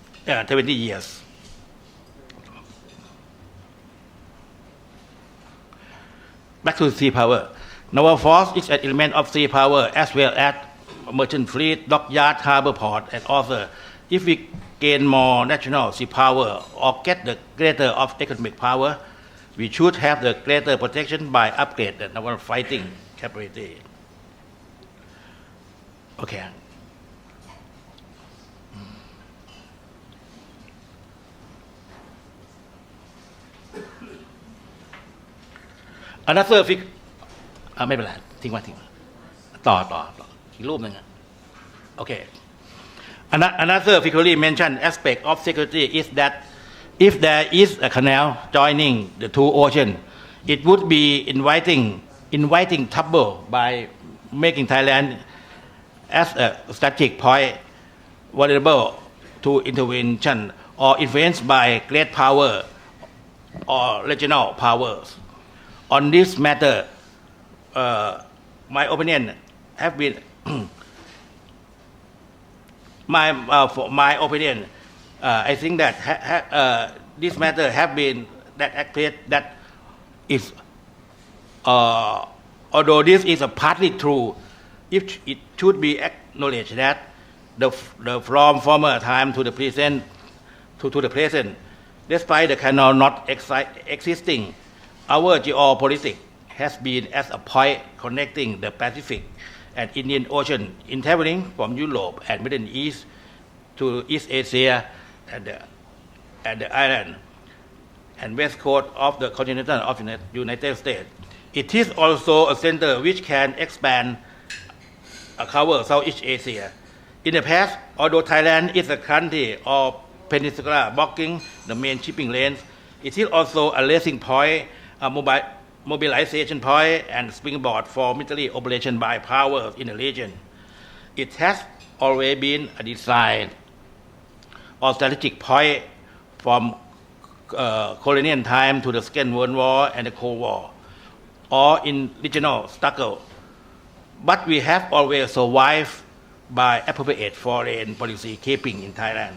Back to sea power. Naval force is an element of sea power as well as merchant fleet, dockyard, harbor port, and also if we gain more national sea power or get the greater of economic power, we should have the greater protection by upgrade the naval fighting capability. Okay. Another figure ไม่เป็นไรทิ้งไว้ต่ออีกรูปหนึ่งโอเค Another frequently mentioned aspect of security is that if there is a canal joining the two oceans, it would be inviting trouble by making Thailand as a strategic point vulnerable to intervention or influenced by great power or regional powers. On this matter, my opinion have been my opinion. I think that this matter have been that accurate that is although this is a partly true, it should be acknowledged that from former time to the present, despite the canal not existing, our geopolitics has been as a point connecting the Pacific and Indian Ocean, in traveling from Europe and Middle East to East Asia and the island and west coast of the continental of the United States. It is also a center which can expand cover Southeast Asia. In the past, although Thailand is a country of peninsula blocking the main shipping lanes, it is also a racing point, a mobilization point and springboard for military operation by powers in the region. It has always been a design or strategic point from colonial time to the Second World War and the Cold War, or in regional struggle. But we have always survived by appropriate foreign policy keeping in Thailand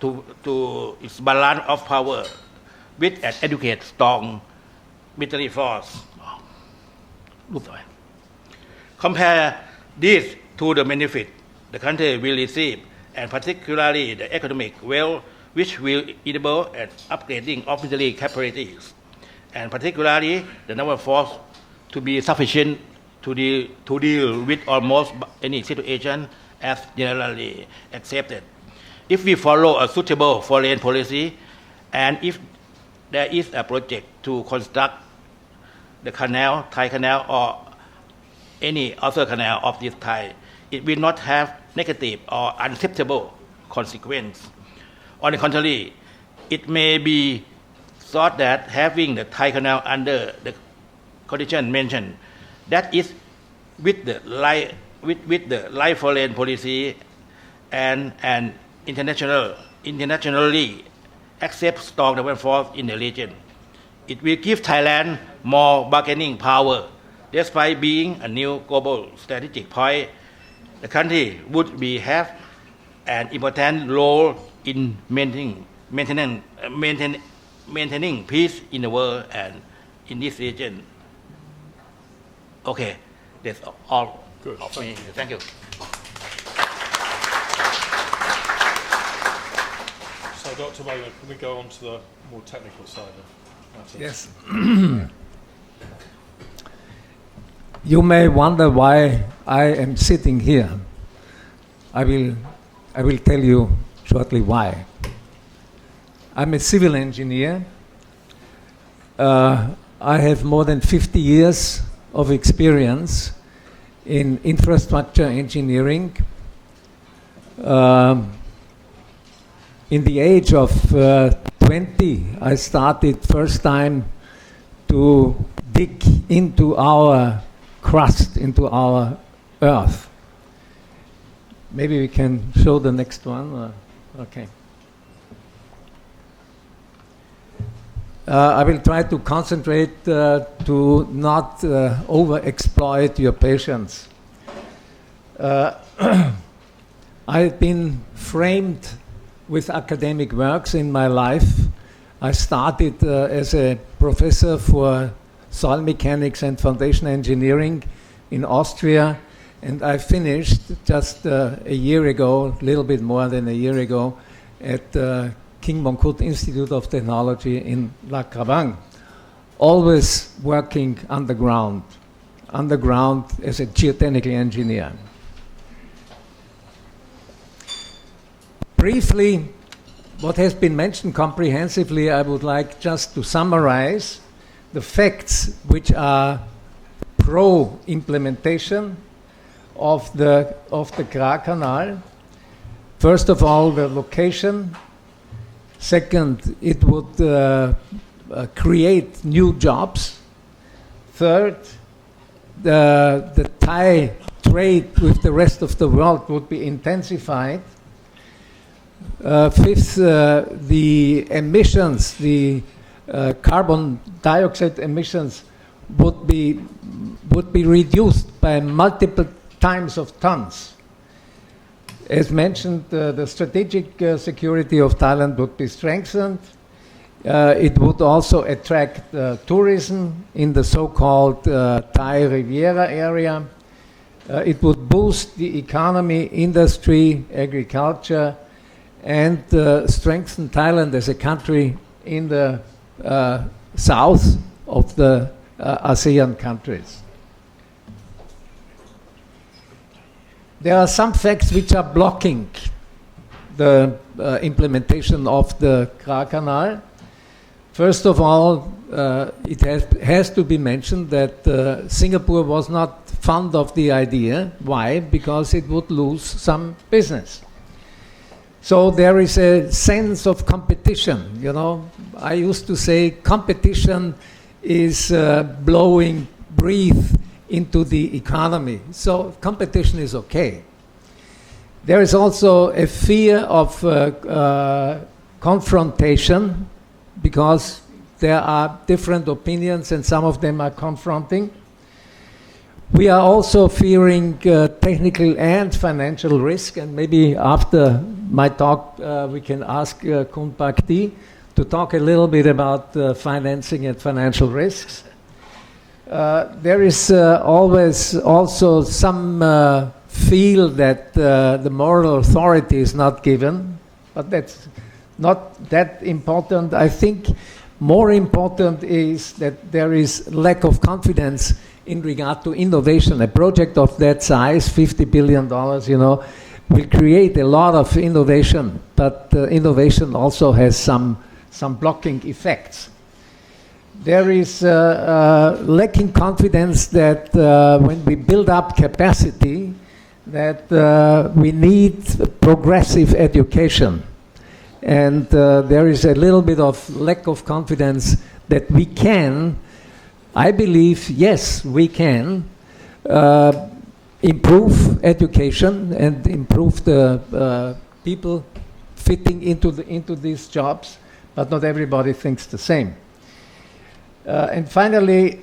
to its balance of power with an educated strong military force. Compare this to the benefit the country will receive, and particularly the economic wealth which will enable an upgrading of military capabilities, and particularly the naval force to be sufficient to deal with almost any situation as generally accepted. If we follow a suitable foreign policy, and if there is a project to construct the canal, Thai Canal, or any other canal of this type, it will not have negative or unacceptable consequence. On the contrary, it may be thought that having the Thai Canal under the condition mentioned, that is with the right foreign policy and internationally accept strong naval force in the region, it will give Thailand more bargaining power. Despite being a new global strategic point, the country would have an important role in maintaining peace in the world and in this region. Okay, that's all of me. Thank you. So, Dr. Wagner, can we go on to the more technical side of matters? Yes. You may wonder why I am sitting here. I will tell you shortly why. I'm a civil engineer. I have more than 50 years of experience in infrastructure engineering. In the age of 20, I started first time to dig into our crust, into our earth. Maybe we can show the next one. Okay. I will try to concentrate to not overexploit your patience. I've been framed with academic works in my life. I started as a professor for soil mechanics and foundation engineering in Austria, and I finished just a year ago, a little bit more than a year ago, at King Institute of Technology in La Cravang, always working underground as a geotechnical engineer. Briefly, what has been mentioned comprehensively, I would like just to summarize the facts which are pro-implementation of the Kra Canal. First of all, the location. Second, it would create new jobs. Third, the Thai trade with the rest of the world would be intensified. Fifth, the emissions, the carbon dioxide emissions would be reduced by multiple times of tons. As mentioned, the strategic security of Thailand would be strengthened. It would also attract tourism in the so-called Thai Riviera area. It would boost the economy, industry, agriculture, and strengthen Thailand as a country in the south of the ASEAN countries. There are some facts which are blocking the implementation of the Kra Canal. First of all, it has to be mentioned that Singapore was not fond of the idea. Why? Because it would lose some business. So there is a sense of competition. You know, I used to say competition is blowing breath into the economy. So competition is okay. There is also a fear of confrontation because there are different opinions and some of them are confronting. We are also fearing technical and financial risk, and maybe after my talk we can ask Kun Pakti to talk a little bit about financing and financial risks. There is always also some feel that the moral authority is not given, but that's not that important. I think more important is that there is lack of confidence in regard to innovation. A project of that size, $50 billion, you know, will create a lot of innovation, but innovation also has some blocking effects. There is lacking confidence that when we build up capacity, that we need progressive education. And there is a little bit of lack of confidence that we can, I believe, yes, we can improve education and improve the people fitting into these jobs, but not everybody thinks the same. And finally,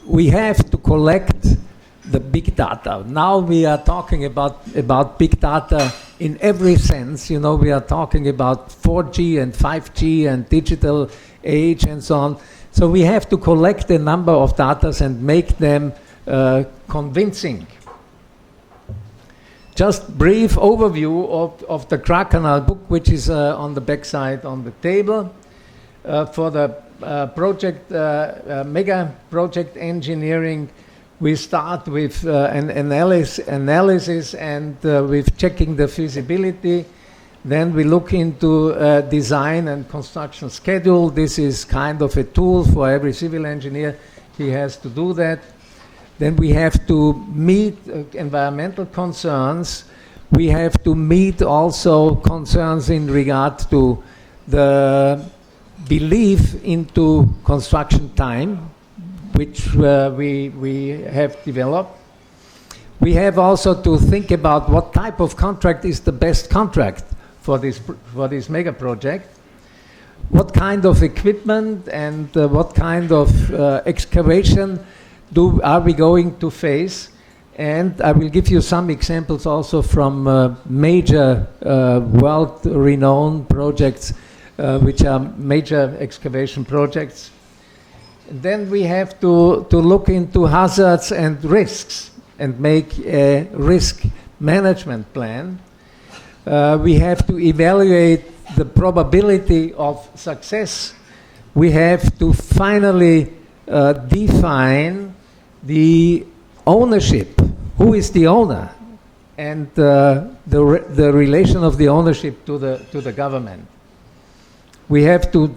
we have to collect the big data. Now we are talking about big data in every sense. You know, we are talking about 4G and 5G and digital age and so on. So we have to collect a number of data and make them convincing. Just brief overview of the Kra Canal book, which is on the back side on the table. For the mega project engineering, we start with an analysis and with checking the feasibility. Then we look into design and construction schedule. This is kind of a tool for every civil engineer. He has to do that. Then we have to meet environmental concerns. We have to meet also concerns in regard to the belief into construction time, which we have developed. We have also to think about what type of contract is the best contract for this mega project. What kind of equipment and what kind of excavation are we going to face? And I will give you some examples also from major world-renowned projects, which are major excavation projects. Then we have to look into hazards and risks and make a risk management plan. We have to evaluate the probability of success. We have to finally define the ownership. Who is the owner? And the relation of the ownership to the government. We have to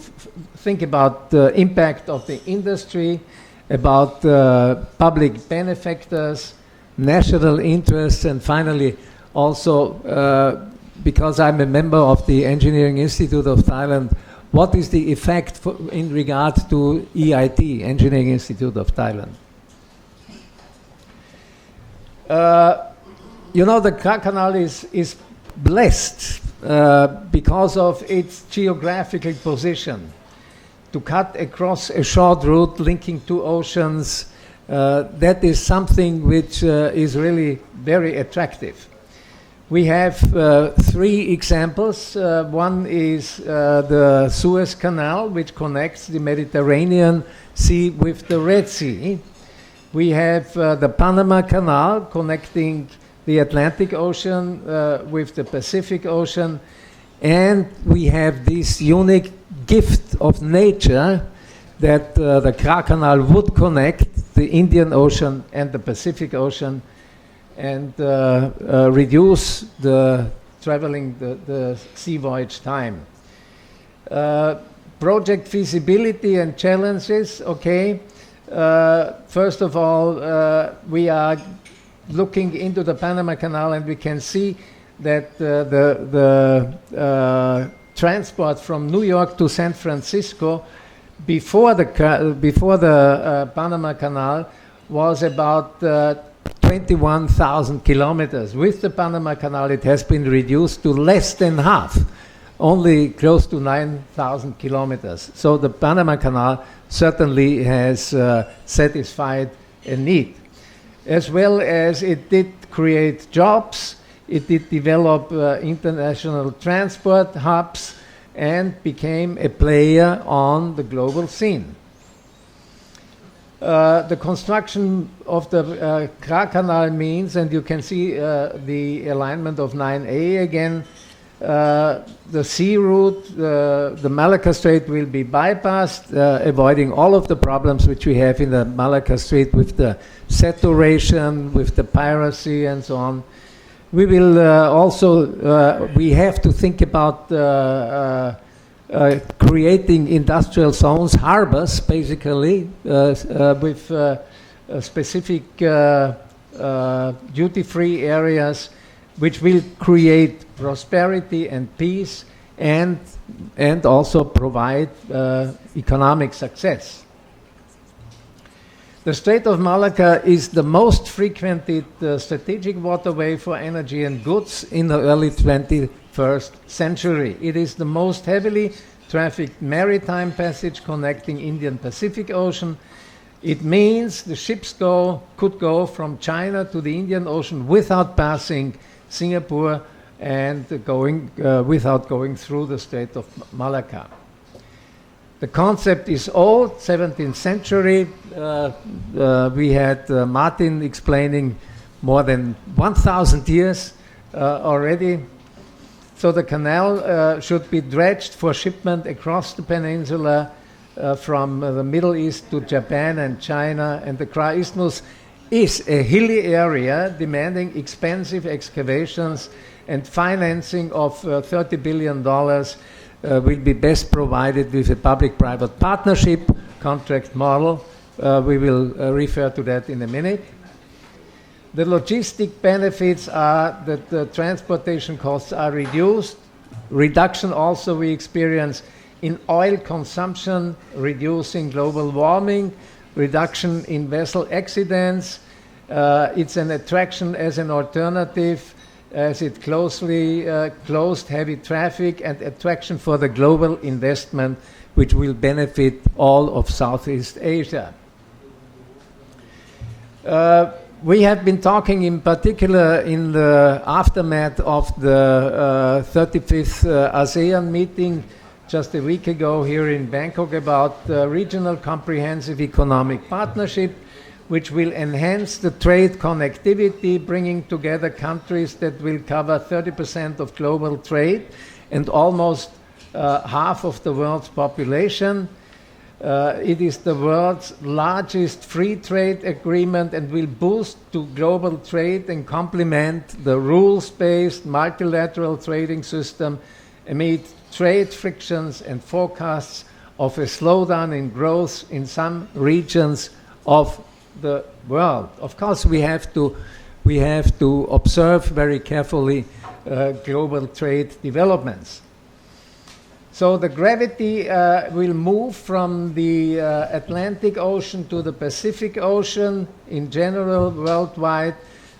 think about the impact of the industry, about public benefactors, national interests, and finally also, because I'm a member of the Engineering Institute of Thailand, what is the effect in regard to EIT, Engineering Institute of Thailand? You know, the Kra Canal is blessed because of its geographical position. To cut across a short route linking two oceans, that is something which is really very attractive. We have three examples. One is the Suez Canal, which connects the Mediterranean Sea with the Red Sea. We have the Panama Canal connecting the Atlantic Ocean with the Pacific Ocean. And we have this unique gift of nature that the Kra Canal would connect the Indian Ocean and the Pacific Ocean and reduce the traveling, the sea voyage time. Project feasibility and challenges, okay. First of all, we are looking into the Panama Canal and we can see that the transport from New York to San Francisco before the Panama Canal was about 21,000 kilometers. With the Panama Canal, it has been reduced to less than half, only close to 9,000 kilometers. So the Panama Canal certainly has satisfied a need. As well as it did create jobs, it did develop international transport hubs and became a player on the global scene. The construction of the Kra Canal means, and you can see the alignment of 9A again, the sea route, the Malacca Strait will be bypassed, avoiding all of the problems which we have in the Malacca Strait with the saturation, with the piracy and so on. We will also, we have to think about creating industrial zones, harbors basically, with specific duty-free areas which will create prosperity and peace and also provide economic success. The Strait of Malacca is the most frequented strategic waterway for energy and goods in the early 21st century. It is the most heavily trafficked maritime passage connecting Indian Pacific Ocean. It means the ships could go from China to the Indian Ocean without passing Singapore and without going through the Strait of Malacca. The concept is old, 17th century. We had Martin explaining more than 1,000 years already. So the canal should be dredged for shipment across the peninsula from the Middle East to Japan and China. And the Kra Isthmus is a hilly area demanding expensive excavations, and financing of $30 billion will be best provided with a public-private partnership contract model. We will refer to that in a minute. The logistic benefits are that the transportation costs are reduced. Reduction also we experience in oil consumption, reducing global warming, reduction in vessel accidents. It's an attraction as an alternative, as it closely closed heavy traffic, and attraction for the global investment, which will benefit all of Southeast Asia. We have been talking in particular in the aftermath of the 35th ASEAN meeting just a week ago here in Bangkok about regional comprehensive economic partnership, which will enhance the trade connectivity, bringing together countries that will cover 30% of global trade and almost half of the world's population. It is the world's largest free trade agreement and will boost to global trade and complement the rules-based multilateral trading system amid trade frictions and forecasts of a slowdown in growth in some regions of the world. Of course, we have to observe very carefully global trade developments. So the gravity will move from the Atlantic Ocean to the Pacific Ocean. In general, worldwide,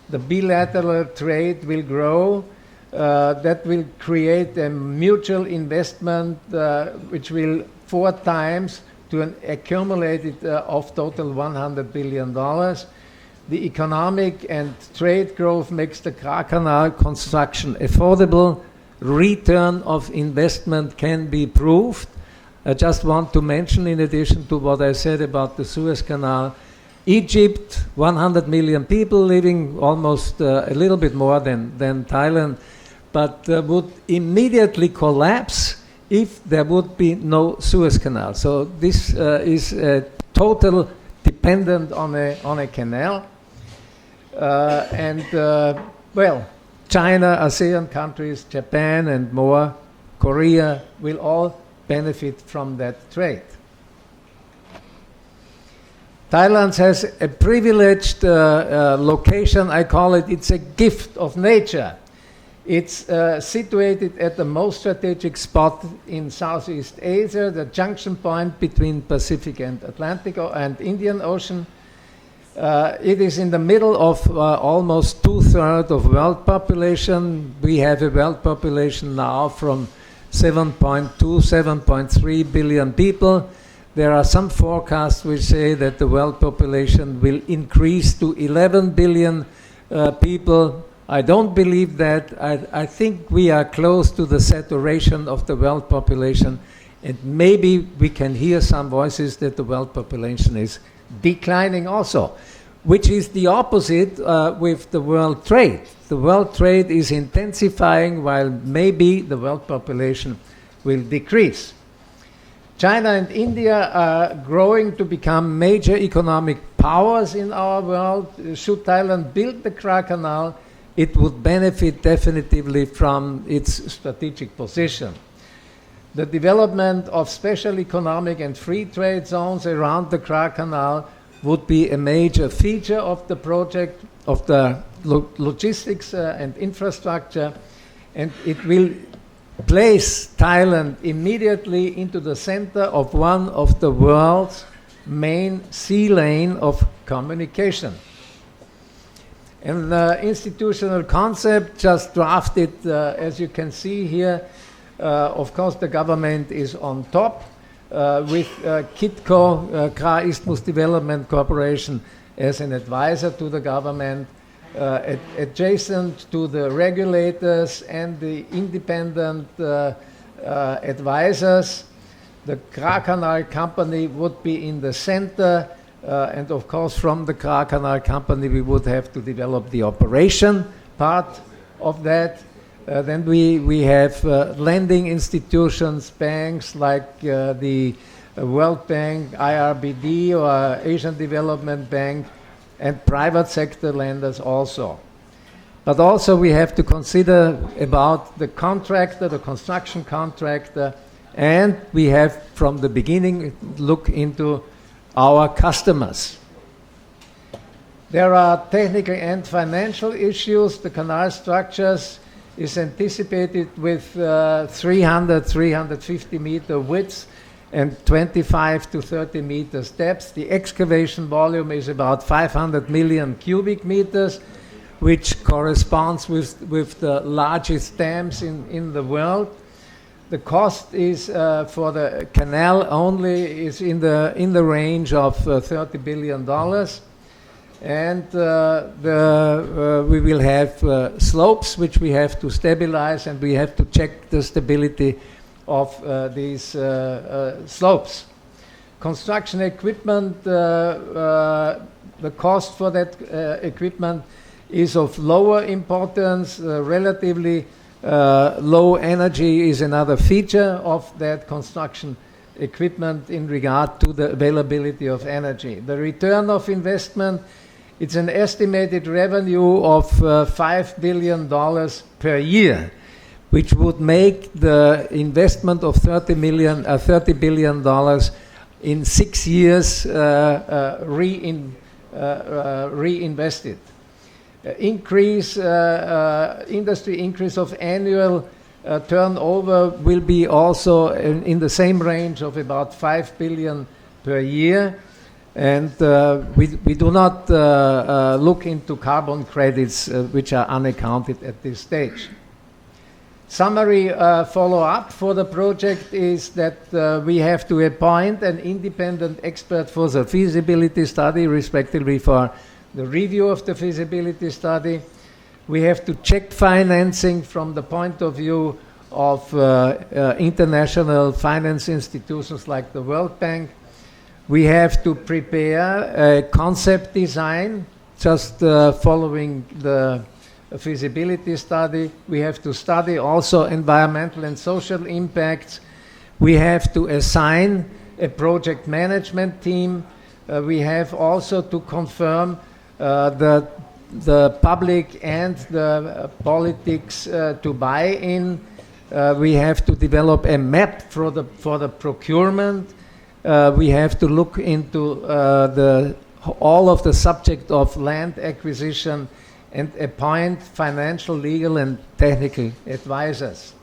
the bilateral trade will grow. That will create a mutual investment which will 4 times to an accumulated of total $100 billion. The economic and trade growth makes the Kra Canal construction affordable. Return of investment can be proved. I just want to mention, in addition to what I said about the Suez Canal, Egypt, 100 million people living, almost a little bit more than Thailand, but would immediately collapse if there would be no Suez Canal. So this is total dependent on a canal. Well, China, ASEAN countries, Japan and more, Korea, will all benefit from that trade. Thailand has a privileged location. I call it, it's a gift of nature. It's situated at the most strategic spot in Southeast Asia, the junction point between Pacific and Atlantic and Indian Ocean. It is in the middle of almost 2/3 of world population. We have a world population now from 7.2, 7.3 billion people. There are some forecasts which say that the world population will increase to 11 billion people. I don't believe that. I think we are close to the saturation of the world population, and maybe we can hear some voices that the world population is declining also, which is the opposite with the world trade. The world trade is intensifying while maybe the world population will decrease. China and India are growing to become major economic powers in our world. Should Thailand build the Kra Canal, it would benefit definitively from its strategic position. The development of special economic and free trade zones around the Kra Canal would be a major feature of the project, of the logistics and infrastructure, and it will place Thailand immediately into the center of one of the world's main sea lane of communication. An institutional concept just drafted, as you can see here. Of course, the government is on top with KITCO, Kra Isthmus Development Corporation, as an advisor to the government, adjacent to the regulators and the independent advisors. The Kra Canal Company would be in the center, and of course from the Kra Canal Company we would have to develop the operation part of that. Then we have lending institutions, banks like the World Bank, IRBD, or Asian Development Bank, and private sector lenders also. But also we have to consider about the contractor, the construction contractor, and we have from the beginning look into our customers. There are technical and financial issues. The canal structures is anticipated with 350 meter width and 25 to 30 meters depth. The excavation volume is about 500 million cubic meters, which corresponds with the largest dams in the world. The cost is for the canal only is in the range of $30 billion, and we will have slopes which we have to stabilize, and we have to check the stability of these slopes. Construction equipment, the cost for that equipment is of lower importance. Relatively low energy is another feature of that construction equipment in regard to the availability of energy. The return of investment, it's an estimated revenue of $5 billion per year, which would make the investment of $30 billion in 6 years reinvested. Industry increase of annual turnover will be also in the same range of about 5 billion per year, and we do not look into carbon credits which are unaccounted at this stage. Summary follow-up for the project is that we have to appoint an independent expert for the feasibility study, respectively for the review of the feasibility study. We have to check financing from the point of view of international finance institutions like the World Bank. We have to prepare a concept design, just following the feasibility study. We have to study also environmental and social impacts. We have to assign a project management team. We have also to confirm the public and the politics to buy in. We have to develop a map for the procurement. We have to look into all of the subject of land acquisition and appoint financial, legal, and technical advisors.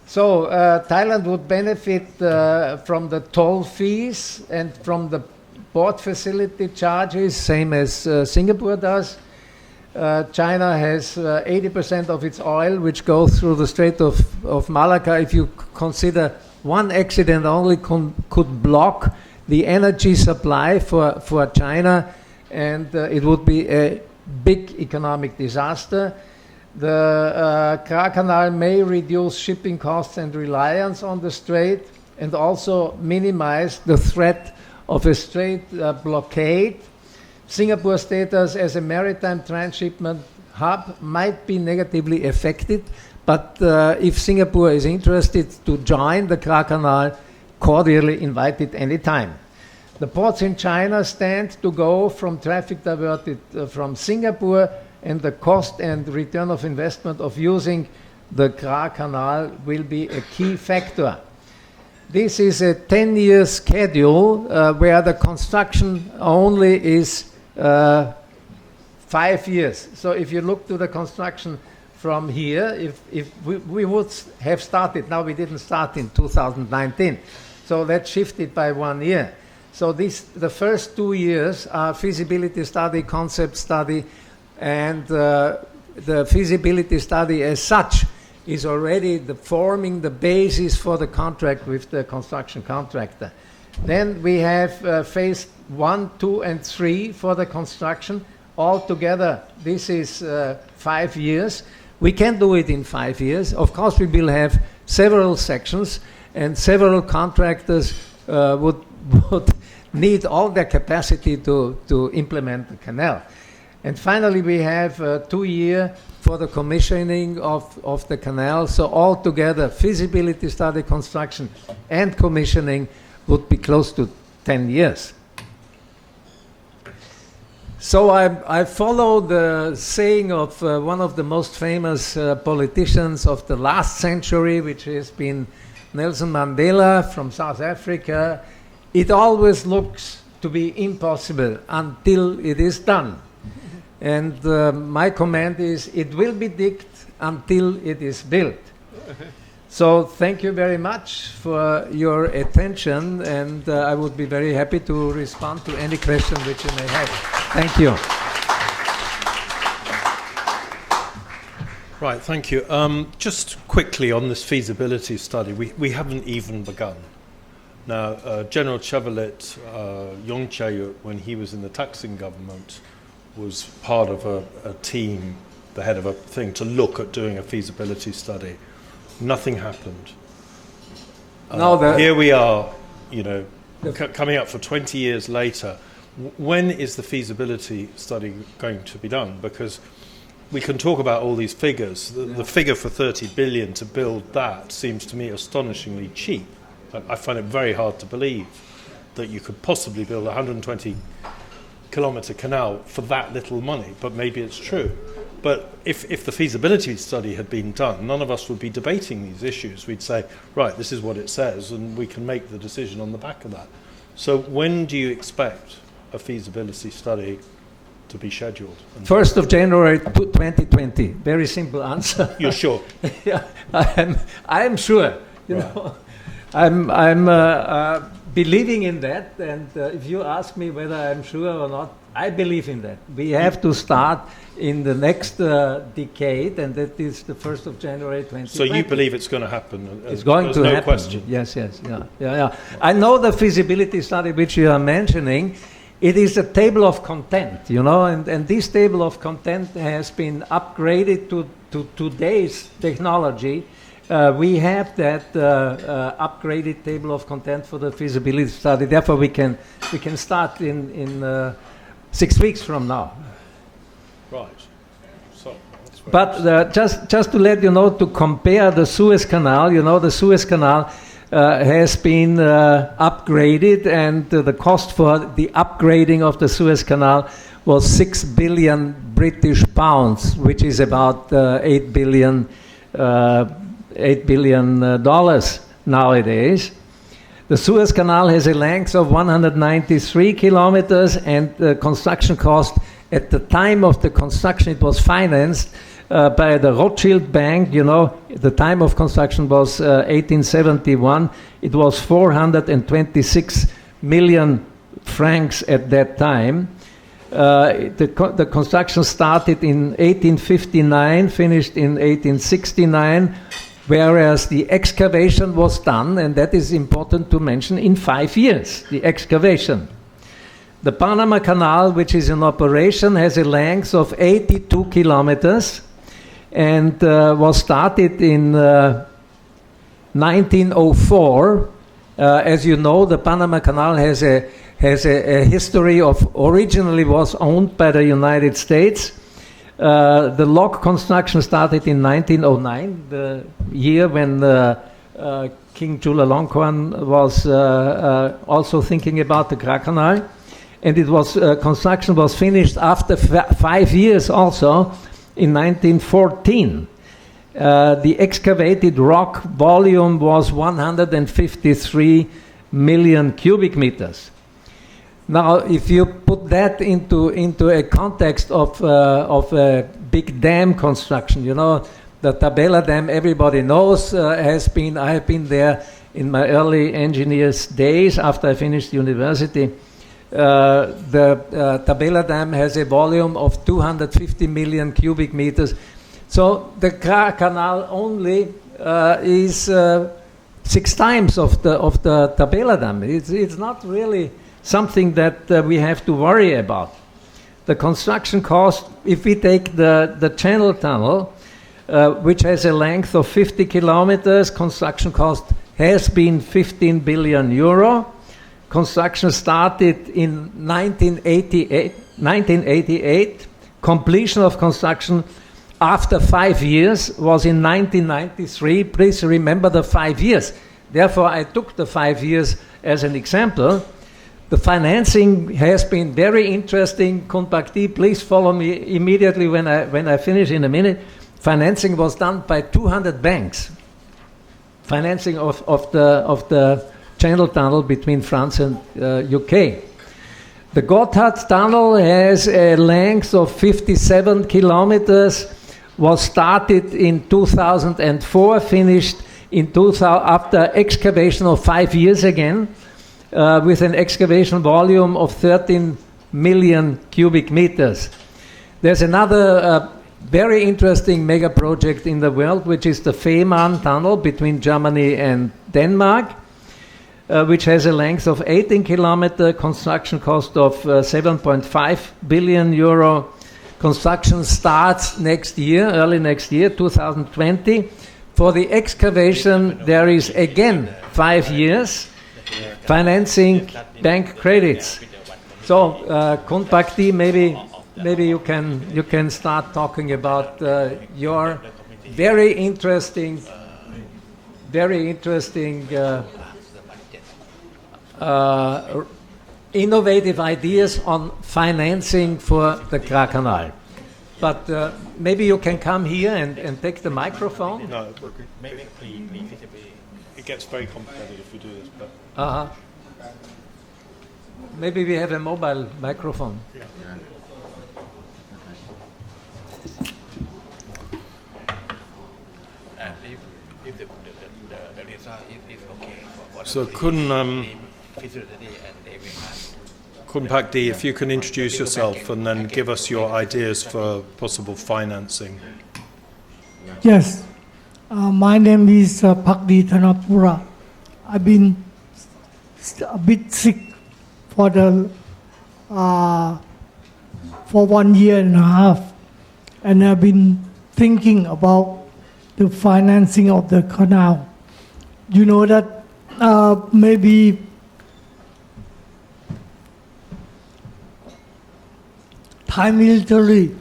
So Thailand would benefit from the toll fees and from the port facility charges, same as Singapore does. China has 80% of its oil which goes through the Strait of Malacca. If you consider one accident only could block the energy supply for China, and it would be a big economic disaster. The Kra Canal may reduce shipping costs and reliance on the strait, and also minimize the threat of a strait blockade. Singapore's status as a maritime transshipment hub might be negatively affected, but if Singapore is interested to join the Kra Canal, cordially invited any time. The ports in China stand to go from traffic diverted from Singapore, and the cost and return of investment of using the Kra Canal will be a key factor. This is a 10-year schedule where the construction only is 5 years. So if you look to the construction from here, if we would have started, now we didn't start in 2019, so that shifted by 1 year. So the first 2 years are feasibility study, concept study, and the feasibility study as such is already forming the basis for the contract with the construction contractor. Then we have phase 1, 2, and 3 for the construction. Altogether, this is 5 years. We can do it in 5 years. Of course, we will have several sections, and several contractors would need all their capacity to implement the canal. And finally, we have 2 years for the commissioning of the canal. So altogether, feasibility study, construction, and commissioning would be close to 10 years. So I follow the saying of one of the most famous politicians of the last century, which has been Nelson Mandela from South Africa. It always looks to be impossible until it is done. And my comment is, it will be digged until it is built. So thank you very much for your attention, and I would be very happy to respond to any question which you may have. Thank you. Right, thank you. Just quickly on this feasibility study, we haven't even begun. Now, General Chevrolet Yongchayut, when he was in the Thaksin government, was part of a team, the head of a thing, to look at doing a feasibility study. Nothing happened. Here we are, you know, coming up for 20 years later. When is the feasibility study going to be done? Because we can talk about all these figures. The figure for 30 billion to build that seems to me astonishingly cheap. I find it very hard to believe that you could possibly build a 120-kilometre canal for that little money, but maybe it's true. But if the feasibility study had been done, none of us would be debating these issues. We'd say, right, this is what it says, and we can make the decision on the back of that. So when do you expect a feasibility study to be scheduled? 1st of January 2020. Very simple answer. You're sure? Yeah, I am sure. You know, I'm believing in that, and if you ask me whether I'm sure or not, I believe in that. We have to start in the next decade, and that is the 1st of January 2020. So you believe it's going to happen? It's going to happen. Question. Yes, yeah. I know the feasibility study which you are mentioning. It is a table of content, you know, and this table of content has been upgraded to today's technology. We have that upgraded table of content for the feasibility study. Therefore, we can start in 6 weeks from now. Right. So, but just to let you know, to compare the Suez Canal, you know, the Suez Canal has been upgraded, and the cost for the upgrading of the Suez Canal was 6 billion British pounds, which is about $8 billion nowadays. The Suez Canal has a length of 193 kilometers, and the construction cost, at the time of the construction, it was financed by the Rothschild Bank. You know, the time of construction was 1871. It was 426 million francs at that time. The construction started in 1859, finished in 1869, whereas the excavation was done, and that is important to mention, in 5 years, the excavation. The Panama Canal, which is in operation, has a length of 82 kilometers, and was started in 1904. As you know, the Panama Canal has a history of, originally was owned by the United States. The log construction started in 1909, the year when King Chulalongkorn was also thinking about the Kra Canal, and it was construction was finished after 5 years also. In 1914, the excavated rock volume was 153 million cubic meters. Now, if you put that into a context of a big dam construction, you know, the Tabela Dam, everybody knows, I have been there in my early engineer's days after I finished university. The Tabela Dam has a volume of 250 million cubic meters. So the Kra Canal only is 6 times of the Tabela Dam. It's not really something that we have to worry about. The construction cost, if we take the Channel Tunnel, which has a length of 50 kilometers, construction cost has been 15 billion euro. Construction started in 1988. Completion of construction after 5 years was in 1993. Please remember the 5 years. Therefore, I took the 5 years as an example. The financing has been very interesting. Kunpakti, please follow me immediately when I finish in a minute. Financing was done by 200 banks. Financing of the Channel Tunnel between France and UK. The Gotthard Tunnel has a length of 57 kilometers, was started in 2004, finished in 2000, after excavation of 5 years again, with an excavation volume of 13 million cubic meters. There's another very interesting mega project in the world, which is the Feynman tunnel between Germany and Denmark, which has a length of 18 kilometers, construction cost of 7.5 billion euro. Construction starts next year, early next year, 2020. For the excavation, there is again 5 years, financing bank credits. So, Khun Pakti, maybe you can start talking about your very interesting innovative ideas on financing for the Kra Canal. But maybe you can come here and take the microphone. No, it gets very complicated if we do this. But maybe we have a mobile microphone. Yeah. If the result is okay for So Khun Pakdi, if you can introduce yourself and then give us your ideas for possible financing. Yes, my name is Pakdi Thanapura. I've been a bit sick for 1 year and a half, and I've been thinking about the financing of the canal. You know that maybe Thai military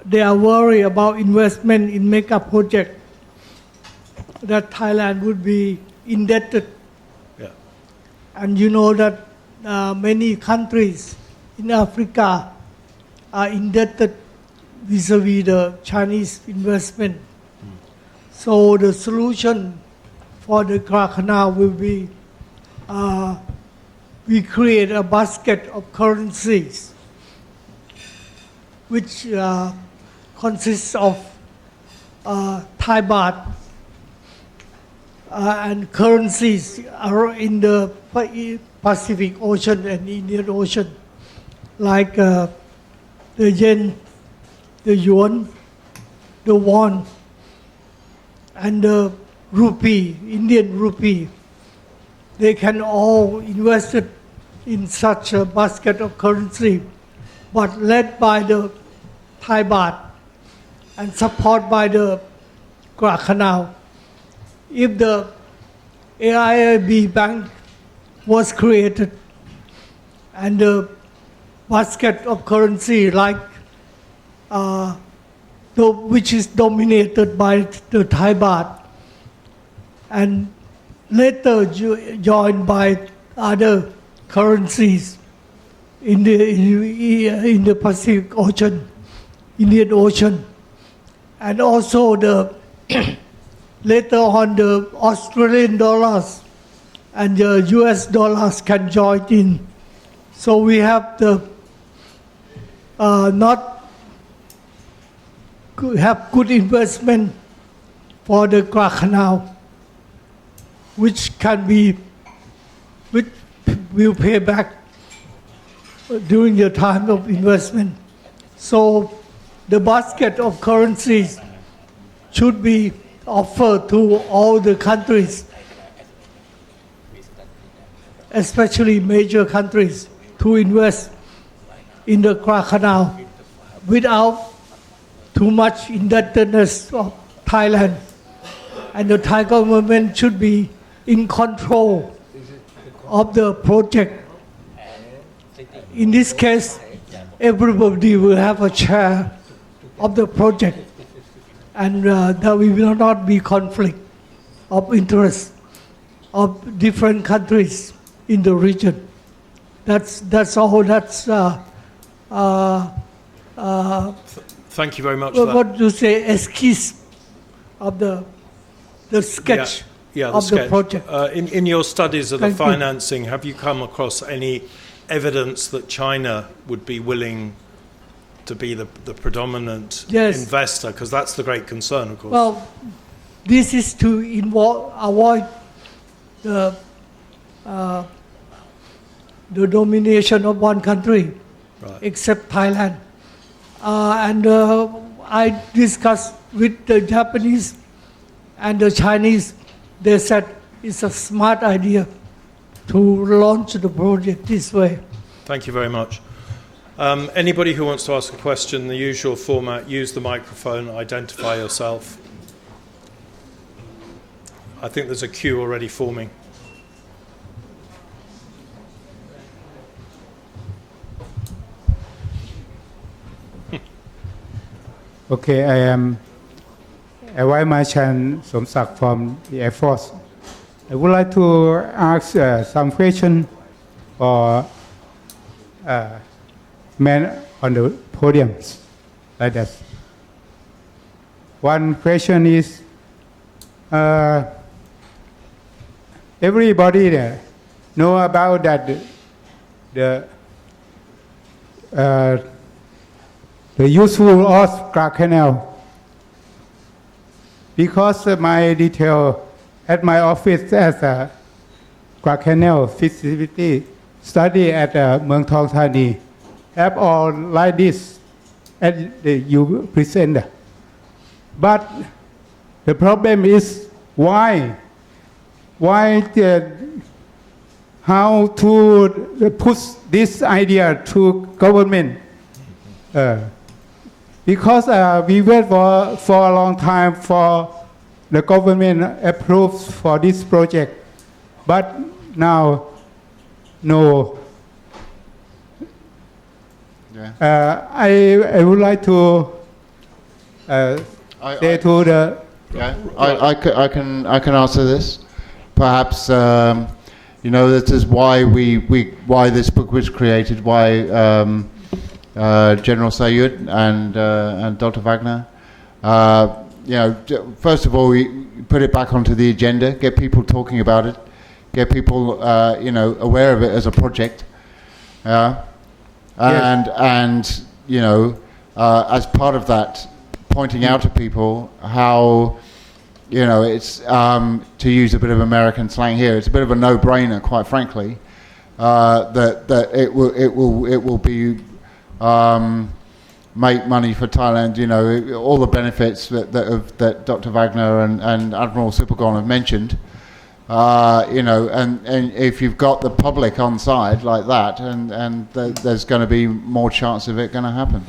they are worried about investment in mega project, that Thailand would be indebted. Yeah. And you know that many countries in Africa are indebted vis-a-vis the Chinese investment. So the solution for the Kra Canal will be we create a basket of currencies which consists of Thai baht and currencies are in the Pacific Ocean and Indian Ocean, like the yen, the yuan, the won, and the rupee, Indian rupee. They can all invest it in such a basket of currency, but led by the Thai baht and supported by the Kra Canal. If the AIIB bank was created and the basket of currency like which is dominated by the Thai baht and later joined by other currencies in the Pacific Ocean, Indian Ocean, and also the later on the Australian dollars and the US dollars can join in. So we have the have good investment for the Kra Canal, which will pay back during the time of investment. So the basket of currencies should be offered to all the countries, especially major countries, to invest in the Kra Canal without too much indebtedness of Thailand. And the Thai government should be in control of the project. In this case, everybody will have a share of the project, and there will not be conflict of interest of different countries in the region. That's all. Thank you very much for that. What do you say? Esquisse of the sketch of the project. In your studies of the financing, have you come across any evidence that China would be willing to be the predominant Yes. investor? Because that's the great concern, of course. Well, this is to avoid the domination of one country, Right. except Thailand. And I discussed with the Japanese and the Chinese. They said it's a smart idea to launch the project this way. Thank you very much. Anybody who wants to ask a question, the usual format, use the microphone, identify yourself. I think there's a queue already forming. Okay, I am Chan Somsak from the Air Force. I would like to ask some question for men on the podiums like that. One question is, everybody there know about that the useful of Kra Canal, because my detail at my office as a Kra Canal feasibility study at Muang Thong Thani have all like this as you present. But the problem is how to push this idea to government. Because we wait for a long time for the government approves for this project, but now no. Yeah. I would like to say to the. Yeah, I can answer this. Perhaps this is why why this book was created. Why General Saiyud and Dr. Wagner. First of all, we put it back onto the agenda, get people talking about it, get people aware of it as a project. And as part of that, pointing out to people how, it's to use a bit of American slang here, it's a bit of a no-brainer, quite frankly, that it will be make money for Thailand. All the benefits that Dr. Wagner and Admiral Supergon have mentioned. And if you've got the public on side like that, and there's going to be more chance of it going to happen.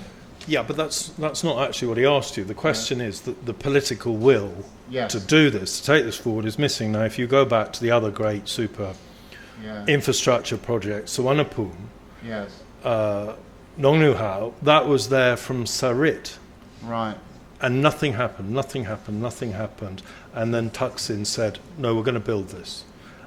Yeah, but that's not actually what he asked you. The question is that the political will to do this, to take this forward, is missing. Now, if you go back to the other great super infrastructure project, Suvarnabhumi, Nong Nu Hao, that was there from Sarit. Right. And nothing happened. And then Thaksin said, no, we're going to build this.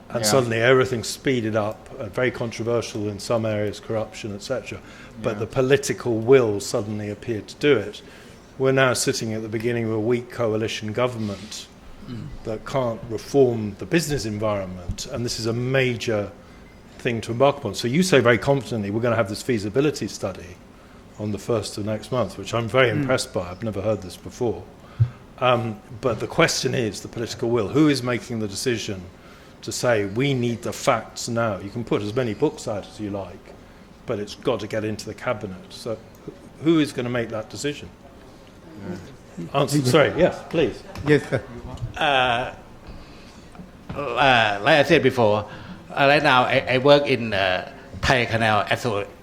And suddenly everything speeded up, very controversial in some areas, corruption, etc. But the political will suddenly appeared to do it. We're now sitting at the beginning of a weak coalition government that can't reform the business environment. And this is a major thing to embark upon. So you say very confidently, we're going to have this feasibility study on the 1st of next month, which I'm very impressed by. I've never heard this before. But the question is the political will. Who is making the decision to say we need the facts now? You can put as many books out as you like, but it's got to get into the cabinet. So who is going to make that decision? Answer. Sorry, yes, please. Yes, sir. Like I said before, right now I work in Thai Canal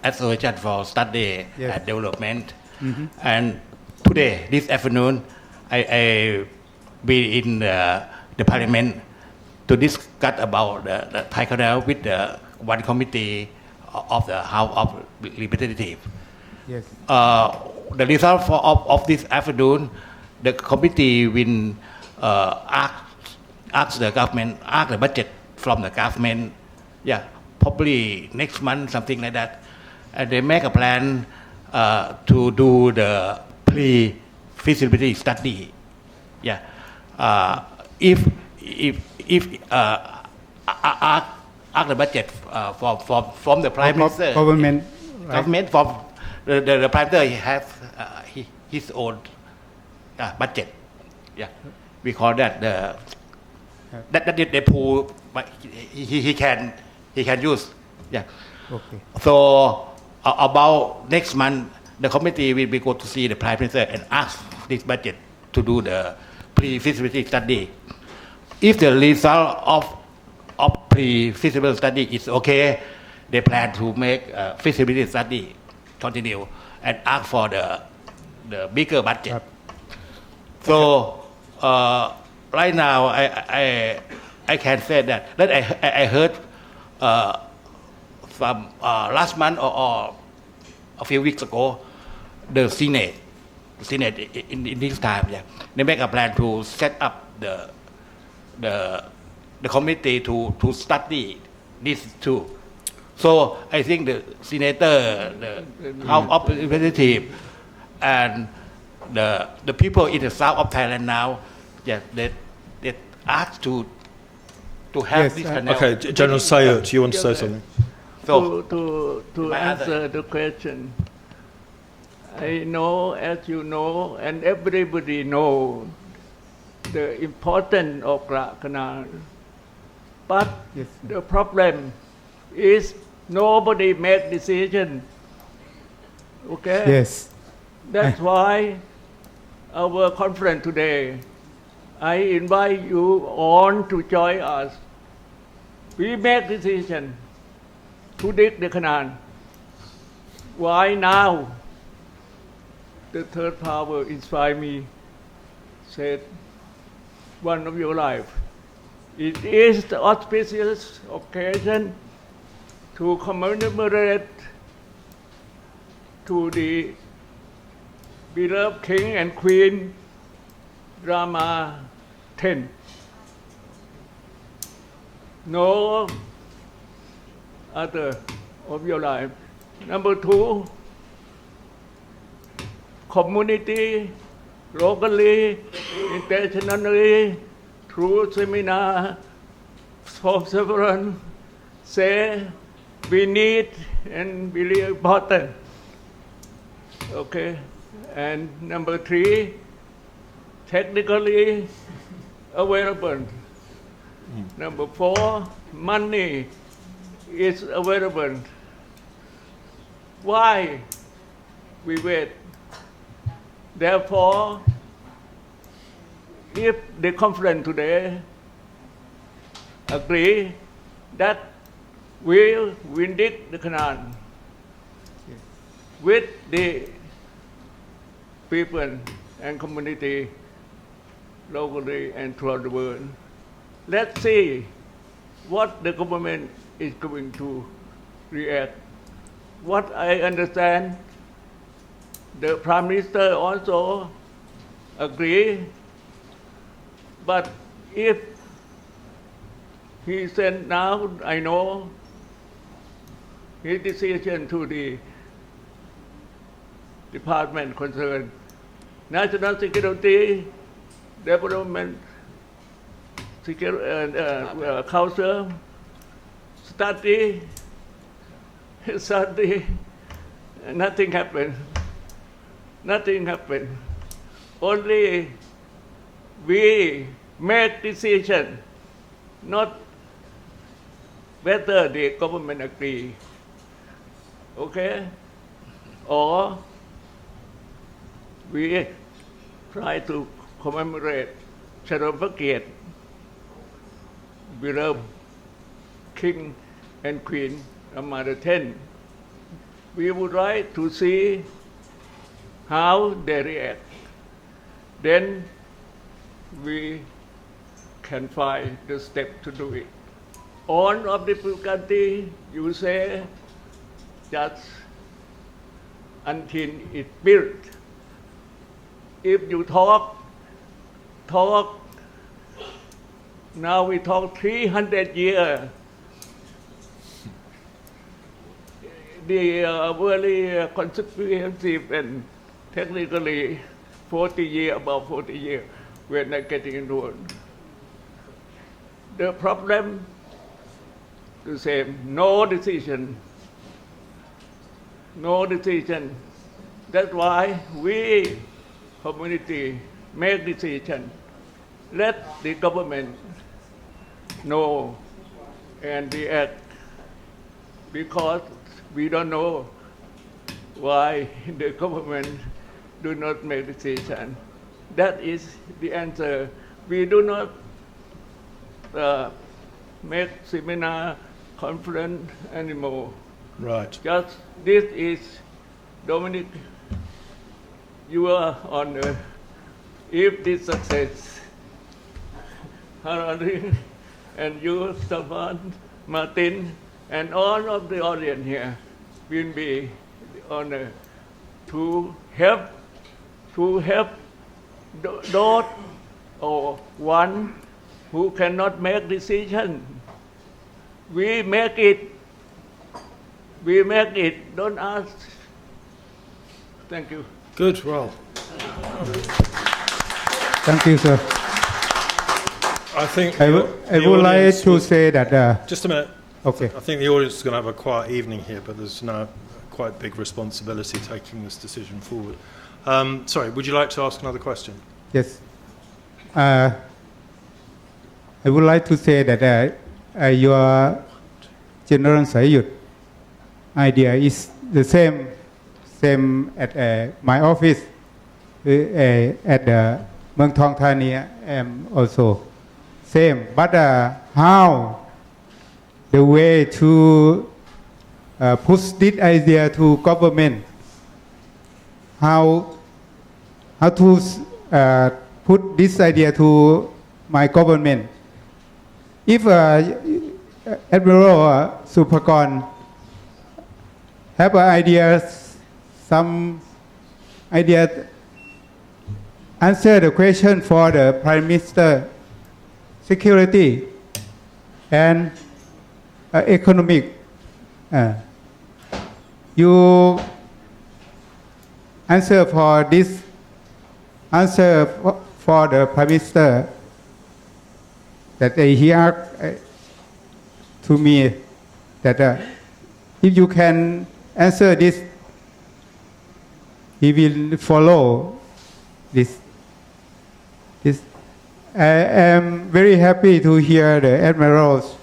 Association for Study and Development. And today, this afternoon, I be in the Parliament to discuss about the Thai Canal with the one committee of the House of Representatives. Yes. The result of this afternoon, the committee will ask the government, ask the budget from the government, probably next month, something like that. And they make a plan to do the pre-feasibility study. If ask the budget from the Prime Minister, government government from the Prime Minister he has his own budget. Yeah, we call that the pool, but he can use. Yeah. Okay. So about next month, the committee will be go to see the Prime Minister and ask this budget to do the pre-feasibility study. If the result of pre-feasibility study is okay, they plan to make a feasibility study continue and ask for the bigger budget. Yep. So right now I can say that I heard from last month or a few weeks ago, the Senate in this time, yeah, they make a plan to set up the committee to study this too. So I think the senator, the House of Representatives, and the people in the south of Thailand now, yeah, they asked to have Yes, this canal. Okay, General Saiyud, you want to say something? So To my answer the question, I know, as you know, and everybody know the importance of Kra Canal. But Yes. the problem is nobody made decision. Okay? Yes. That's why our conference today, I invite you on to join us. We make decision to dig the canal. Why now? The third power inspired me, said, one of your life. It is the auspicious occasion to commemorate to the beloved King and Queen Rama X. No other of your life. Number two, community, locally, internationally, through seminar, from several say we need and really important. Okay, and number three, technically available. Number four, money is available. Why we wait? Therefore, if the conference today agree that we will dig the canal with the people and community locally and throughout the world, let's see what the government is going to react. What I understand, the Prime Minister also agree, but if he said now, I know his decision to the department concerned, National Security, Development, Council, study, nothing happened. Nothing happened. Only we make decision, not whether the government agree. Okay? Or we try to commemorate Charopakiet, beloved King and Queen Rama X. We would like to see how they react. Then we can find the step to do it. On of difficulty, you say, just until it's built. If you talk, now we talk 300 years. The very comprehensive and technically 40 years, about 40 years, we're not getting into it. The problem, the same, no decision That's why we, community, make decision. Let the government know and react, because we don't know why the government do not make decision. That is the answer. We do not make seminar, conference anymore. Right. Just this is Dominic, your honor. If this success, Harald and you, Stefan, Martin, and all of the audience here will be honor to help those or one who cannot make decision. We make it. Don't ask. Thank you. Good. Well, Thank you, sir. I think I the would like audience to was- say that. Just a minute. Okay. I think the audience is going to have a quiet evening here, but there's now quite big responsibility taking this decision forward. Sorry, would you like to ask another question? Yes. I would like to say that your General Saiyud idea is the same at my office at Muang Thong Thani. Also same, but how the way to push this idea to government? How to put this idea to my government? If Admiral Supakon have an idea, some idea, answer the question for the Prime Minister, security and economic. You answer for this. Answer for the Prime Minister that he asked to me that if you can answer this, he will follow this. I am very happy to hear the admirals.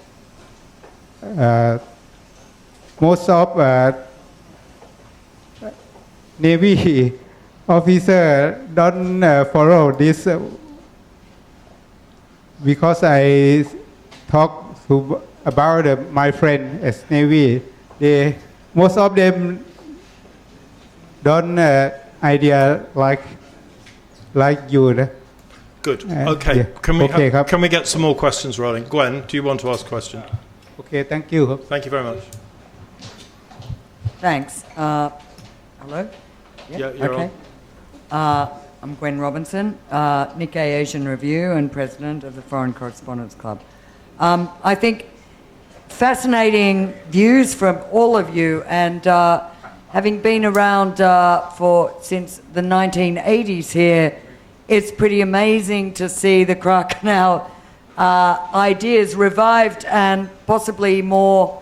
Most of Navy officer don't follow this because I talk about my friend as Navy. Most of them don't idea like you. Good. Okay. Yeah. Can we get some more questions rolling? Gwen, do you want to ask a question? Okay, thank you. Thank you very much. Thanks. Hello? Yeah, you're okay. I'm Gwen Robinson, Nikkei Asian Review and President of the Foreign Correspondents Club. I think fascinating views from all of you, and having been around since the 1980s here, it's pretty amazing to see the Kra Canal ideas revived and possibly more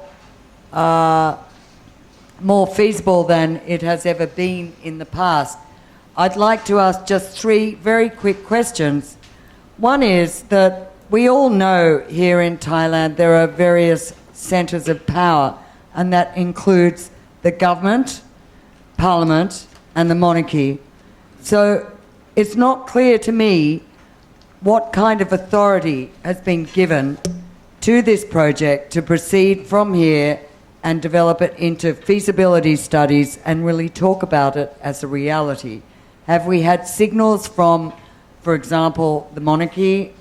feasible than it has ever been in the past. I'd like to ask just three very quick questions. One is that we all know here in Thailand there are various centres of power, and that includes the government, parliament, and the monarchy. So it's not clear to me what kind of authority has been given to this project to proceed from here and develop it into feasibility studies and really talk about it as a reality. Have we had signals from, for example, the monarchy,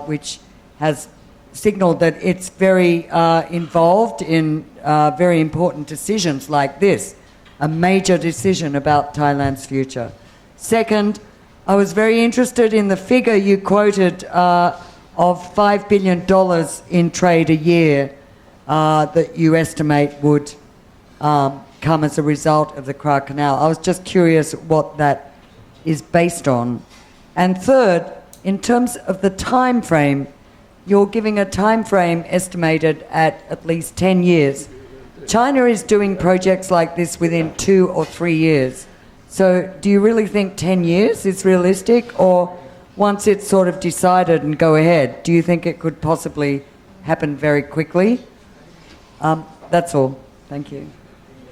which has signalled that it's very involved in very important decisions like this, a major decision about Thailand's future? Second, I was very interested in the figure you quoted of $5 billion in trade a year that you estimate would come as a result of the Kra Canal. I was just curious what that is based on. And third, in terms of the time frame, you're giving a time frame estimated at least 10 years. China is doing projects like this within 2 or 3 years. So do you really think 10 years is realistic, or once it's sort of decided and go ahead, do you think it could possibly happen very quickly? That's all. Thank you.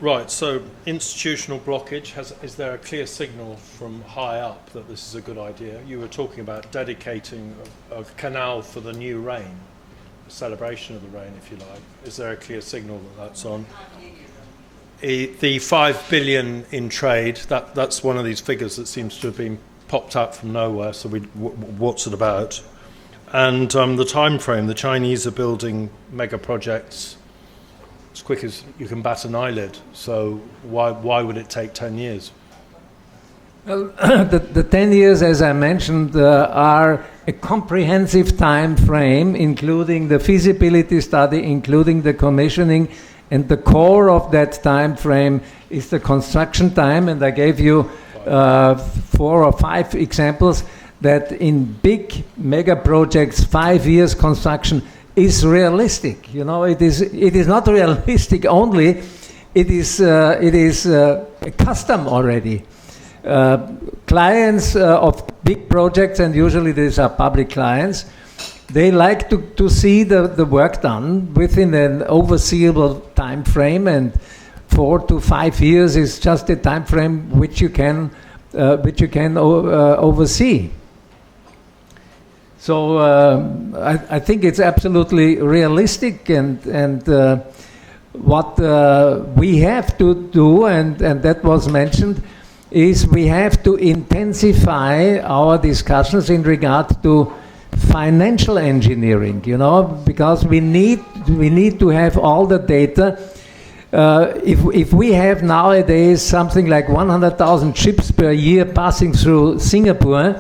Right, so institutional blockage, is there a clear signal from high up that this is a good idea? You were talking about dedicating a canal for the new rain, a celebration of the rain, if you like. Is there a clear signal that that's on? The 5 billion in trade, that's one of these figures that seems to have been popped out from nowhere, so what's it about? And the time frame, the Chinese are building mega projects as quick as you can bat an eyelid. So why would it take 10 years? Well, the 10 years, as I mentioned, are a comprehensive time frame, including the feasibility study, including the commissioning, and the core of that time frame is the construction time. And I gave you 4 or 5 examples that in big mega projects, 5 years construction is realistic. You know, it is not realistic only, it is a custom already. Clients of big projects, and usually these are public clients, they like to see the work done within an overseeable time frame, and 4 to 5 years is just a time frame which you can oversee. So I think it's absolutely realistic, and what we have to do, and that was mentioned, is we have to intensify our discussions in regard to financial engineering, you know, because we need to have all the data. If we have nowadays something like 100,000 ships per year passing through Singapore,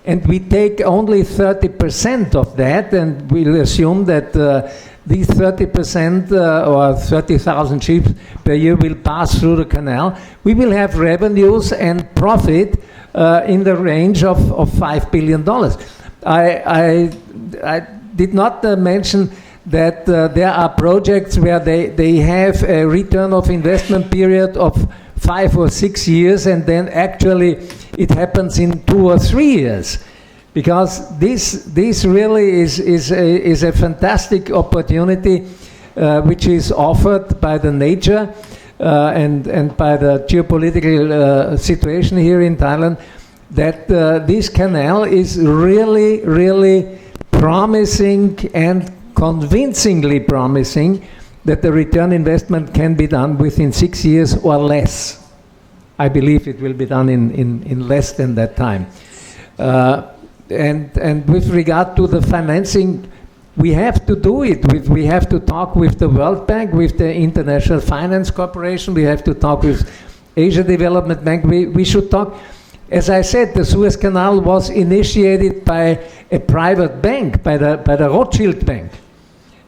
and we take only 30% of that, and we'll assume that these 30% or 30,000 ships per year will pass through the canal, we will have revenues and profit in the range of $5 billion. I did not mention that there are projects where they have a return of investment period of 5 or 6 years, and then actually it happens in 2 or 3 years, because this really is a fantastic opportunity which is offered by the nature and by the geopolitical situation here in Thailand, that this canal is really promising and convincingly promising that the return investment can be done within 6 years or less. I believe it will be done in less than that time. And with regard to the financing, we have to do it. We have to talk with the World Bank, with the International Finance Corporation. We have to talk with Asia Development Bank. We should talk. As I said, the Suez Canal was initiated by a private bank, by the Rothschild Bank.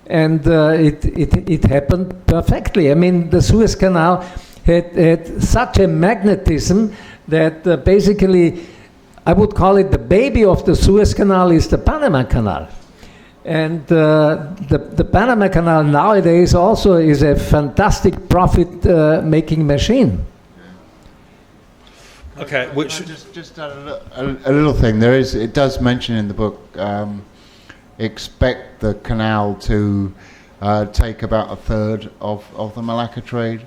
And it happened perfectly. I mean, the Suez Canal had such a magnetism that basically, I would call it the baby of the Suez Canal is the Panama Canal. And the Panama Canal nowadays also is a fantastic profit-making machine. Okay, which just a little thing. It does mention in the book, expect the canal to take about a third of the Malacca trade,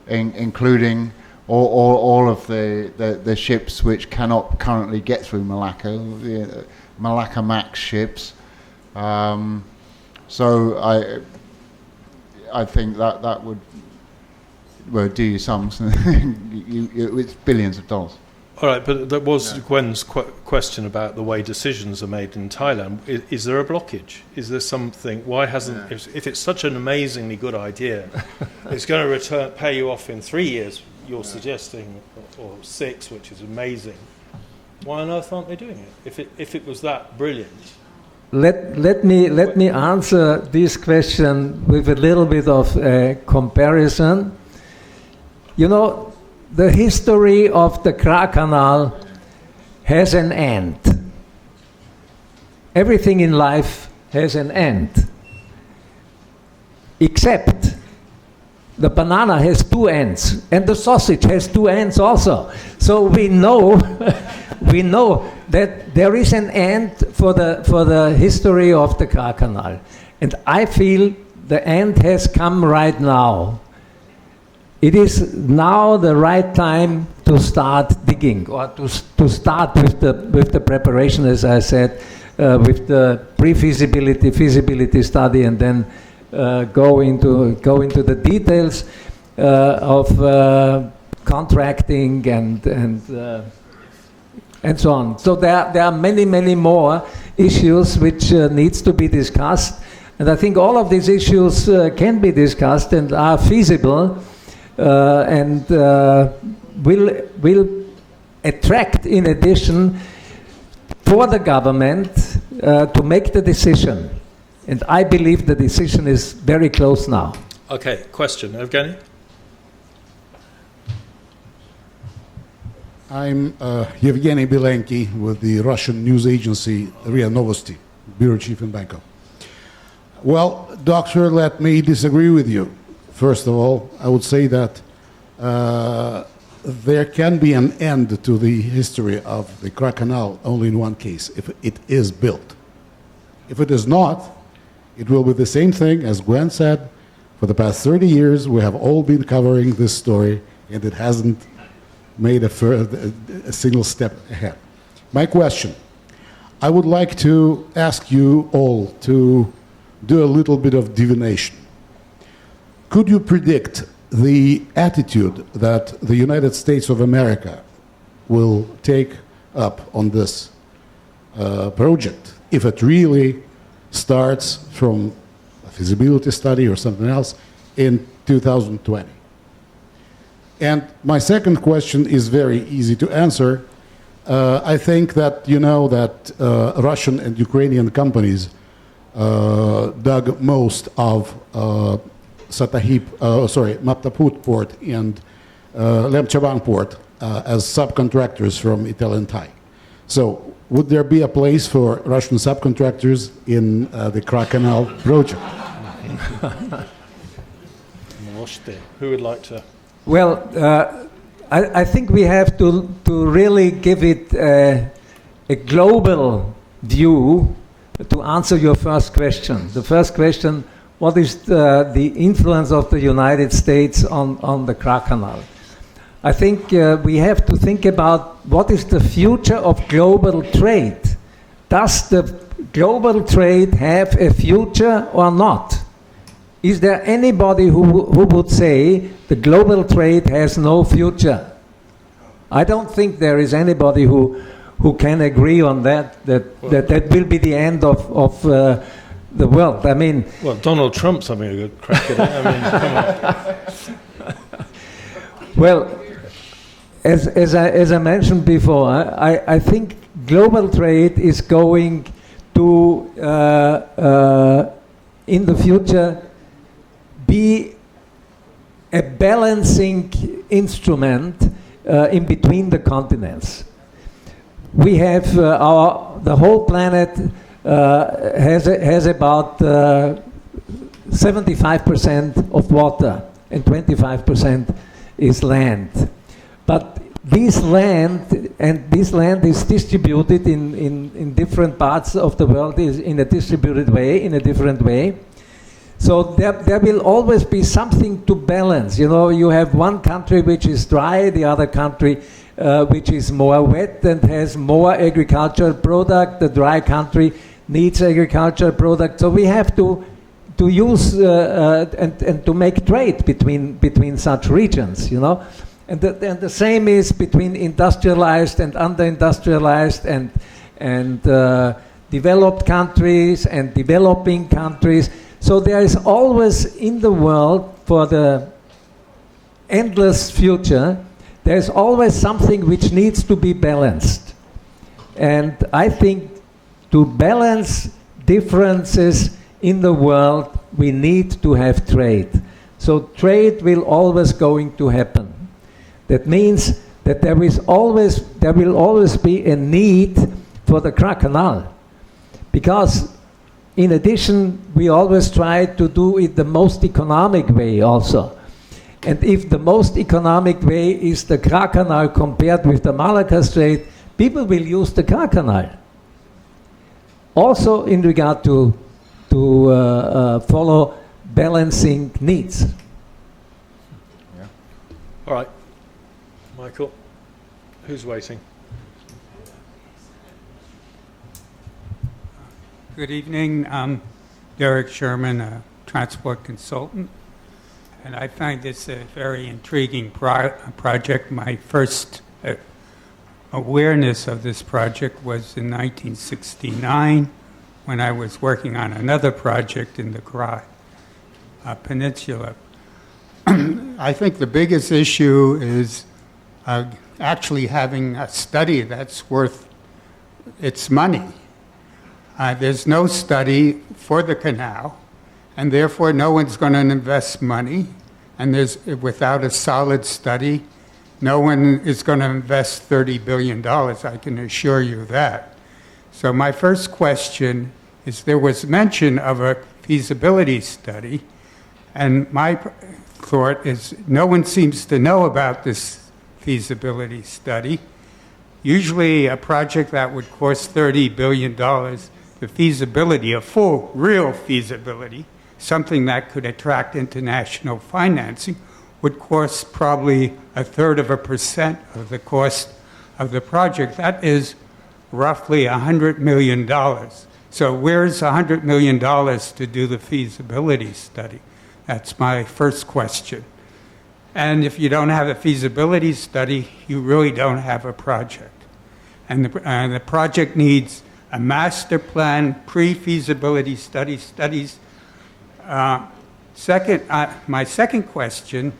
including all of the ships which cannot currently get through Malacca, the Malacca Max ships. So I think that would do you sums. It's billions of dollars. All right, but there was Gwen's question about the way decisions are made in Thailand. Is there a blockage? Is there something? Why hasn't? If it's such an amazingly good idea, it's going to pay you off in 3 years. You're suggesting, or 6, which is amazing. Why on earth aren't they doing it? If it was that brilliant. Let me answer this question with a little bit of a comparison. You know, the history of the Kra Canal has an end. Everything in life has an end, except the banana has two ends, and the sausage has two ends also. So we know, we know that there is an end for the history of the Kra Canal. And I feel the end has come right now. It is now the right time to start digging, or to start with the preparation, as I said, with the pre-feasibility, feasibility study, and then go into the details of contracting and so on. So there are many more issues which needs to be discussed, and I think all of these issues can be discussed and are feasible, and will attract, in addition, for the government to make the decision. And I believe the decision is very close now. Okay, question. Evgeny? I'm Yevgeny Belenky with the Russian news agency RIA Novosti, bureau chief in Bangkok. Well, doctor, let me disagree with you. First of all, I would say that there can be an end to the history of the Kra Canal only in one case, if it is built. If it is not, it will be the same thing as Gwen said. For the past 30 years, we have all been covering this story, and it hasn't made a single step ahead. My question, I would like to ask you all to do a little bit of divination. Could you predict the attitude that the United States of America will take up on this project, if it really starts from a feasibility study or something else in 2020? And my second question is very easy to answer. I think that you know that Russian and Ukrainian companies dug most of Maptaput port and Lemchabang port as subcontractors from Italian Thai. So would there be a place for Russian subcontractors in the Kra Canal project? Who would like to? Well, I think we have to really give it a global view to answer your first question. The first question, what is the influence of the United States on the Kra Canal? I think we have to think about what is the future of global trade. Does the global trade have a future or not? Is there anybody who would say the global trade has no future? I don't think there is anybody who can agree on that will be the end of the world. I mean, well, Donald Trump's having a good crack at it. I mean, come on. Well, as I mentioned before, I think global trade is going to in the future be a balancing instrument in between the continents. We have the whole planet has about 75% of water and 25% is land. But this land is distributed in different parts of the world in a distributed way, in a different way. So there will always be something to balance. You know, you have one country which is dry, the other country which is more wet and has more agricultural product. The dry country needs agricultural product. So we have to use and to make trade between such regions. You know, and the same is between industrialized and under-industrialized and developed countries and developing countries. So there is always in the world, for the endless future, there is always something which needs to be balanced. And I think to balance differences in the world, we need to have trade. So trade will always going to happen. That means that there will always be a need for the Kra Canal, because in addition, we always try to do it the most economic way also. And if the most economic way is the Kra Canal compared with the Malacca Strait, people will use the Kra Canal. Also in regard to follow balancing needs. Yeah. All right. Michael, who's waiting? Good evening. I'm Derek Sherman, a transport consultant, and I find this a very intriguing project. My first awareness of this project was in 1969 when I was working on another project in the Kra Peninsula. I think the biggest issue is actually having a study that's worth its money. There's no study for the canal, and therefore no one's going to invest money. And without a solid study, no one is going to invest $30 billion, I can assure you that. So my first question is, there was mention of a feasibility study, and my thought is no one seems to know about this feasibility study. Usually a project that would cost $30 billion, the feasibility, a full, real feasibility, something that could attract international financing, would cost probably 1/3% of the cost of the project. That is roughly $100 million. So where's $100 million to do the feasibility study? That's my first question. And if you don't have a feasibility study, you really don't have a project. And the project needs a master plan, pre-feasibility studies. My second question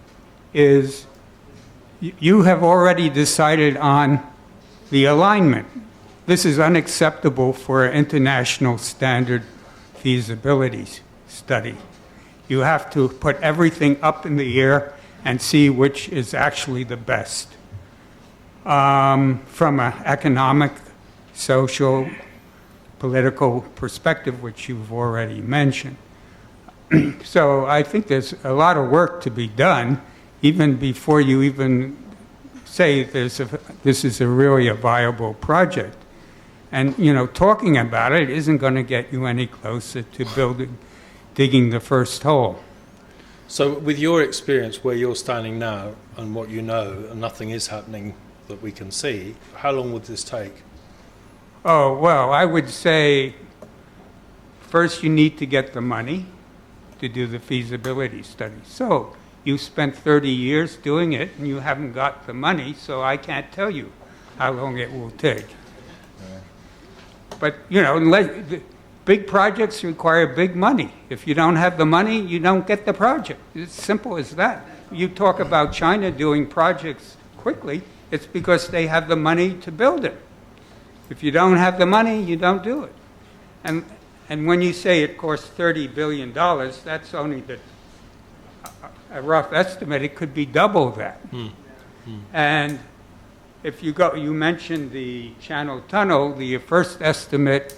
is, you have already decided on the alignment. This is unacceptable for an international standard feasibility study. You have to put everything up in the air and see which is actually the best. From an economic, social, political perspective, which you've already mentioned. So I think there's a lot of work to be done, even before you even say this is really a viable project. And, talking about it isn't going to get you any closer to digging the first hole. So with your experience, where you're standing now and what you know, and nothing is happening that we can see, how long would this take? Oh, well, I would say first you need to get the money to do the feasibility study. So you spent 30 years doing it and you haven't got the money, so I can't tell you how long it will take. But, big projects require big money. If you don't have the money, you don't get the project. It's simple as that. You talk about China doing projects quickly, it's because they have the money to build it. If you don't have the money, you don't do it. And when you say it costs $30 billion, that's only a rough estimate. It could be double that. And if you mentioned the Channel Tunnel, the first estimate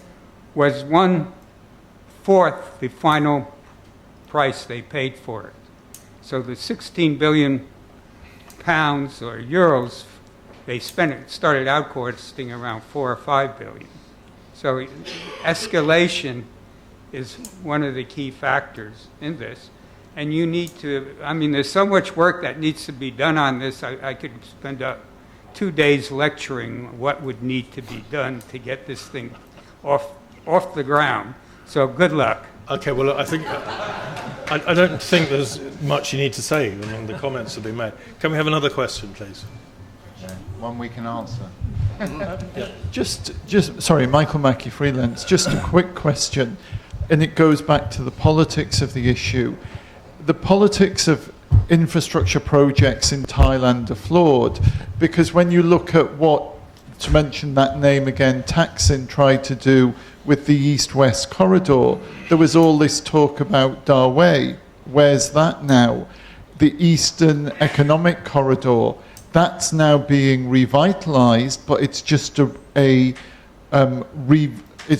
was 1/4 the final price they paid for it. So the 16 billion pounds or euros they spent, it started out costing around 4 or 5 billion. So escalation is one of the key factors in this. And you need to, there's so much work that needs to be done on this. I could spend 2 days lecturing what would need to be done to get this thing off the ground. So good luck. Okay, well, I think I don't think there's much you need to say. The comments have been made. Can we have another question, please? Yeah, one we can answer. Just, sorry, Michael Mackey, freelance. Just a quick question, and it goes back to the politics of the issue. The politics of infrastructure projects in Thailand are flawed, because when you look at what, to mention that name again, Thaksin tried to do with the East-West corridor, there was all this talk about Darway. Where's that now? The Eastern Economic Corridor, that's now being revitalized, but it's just it's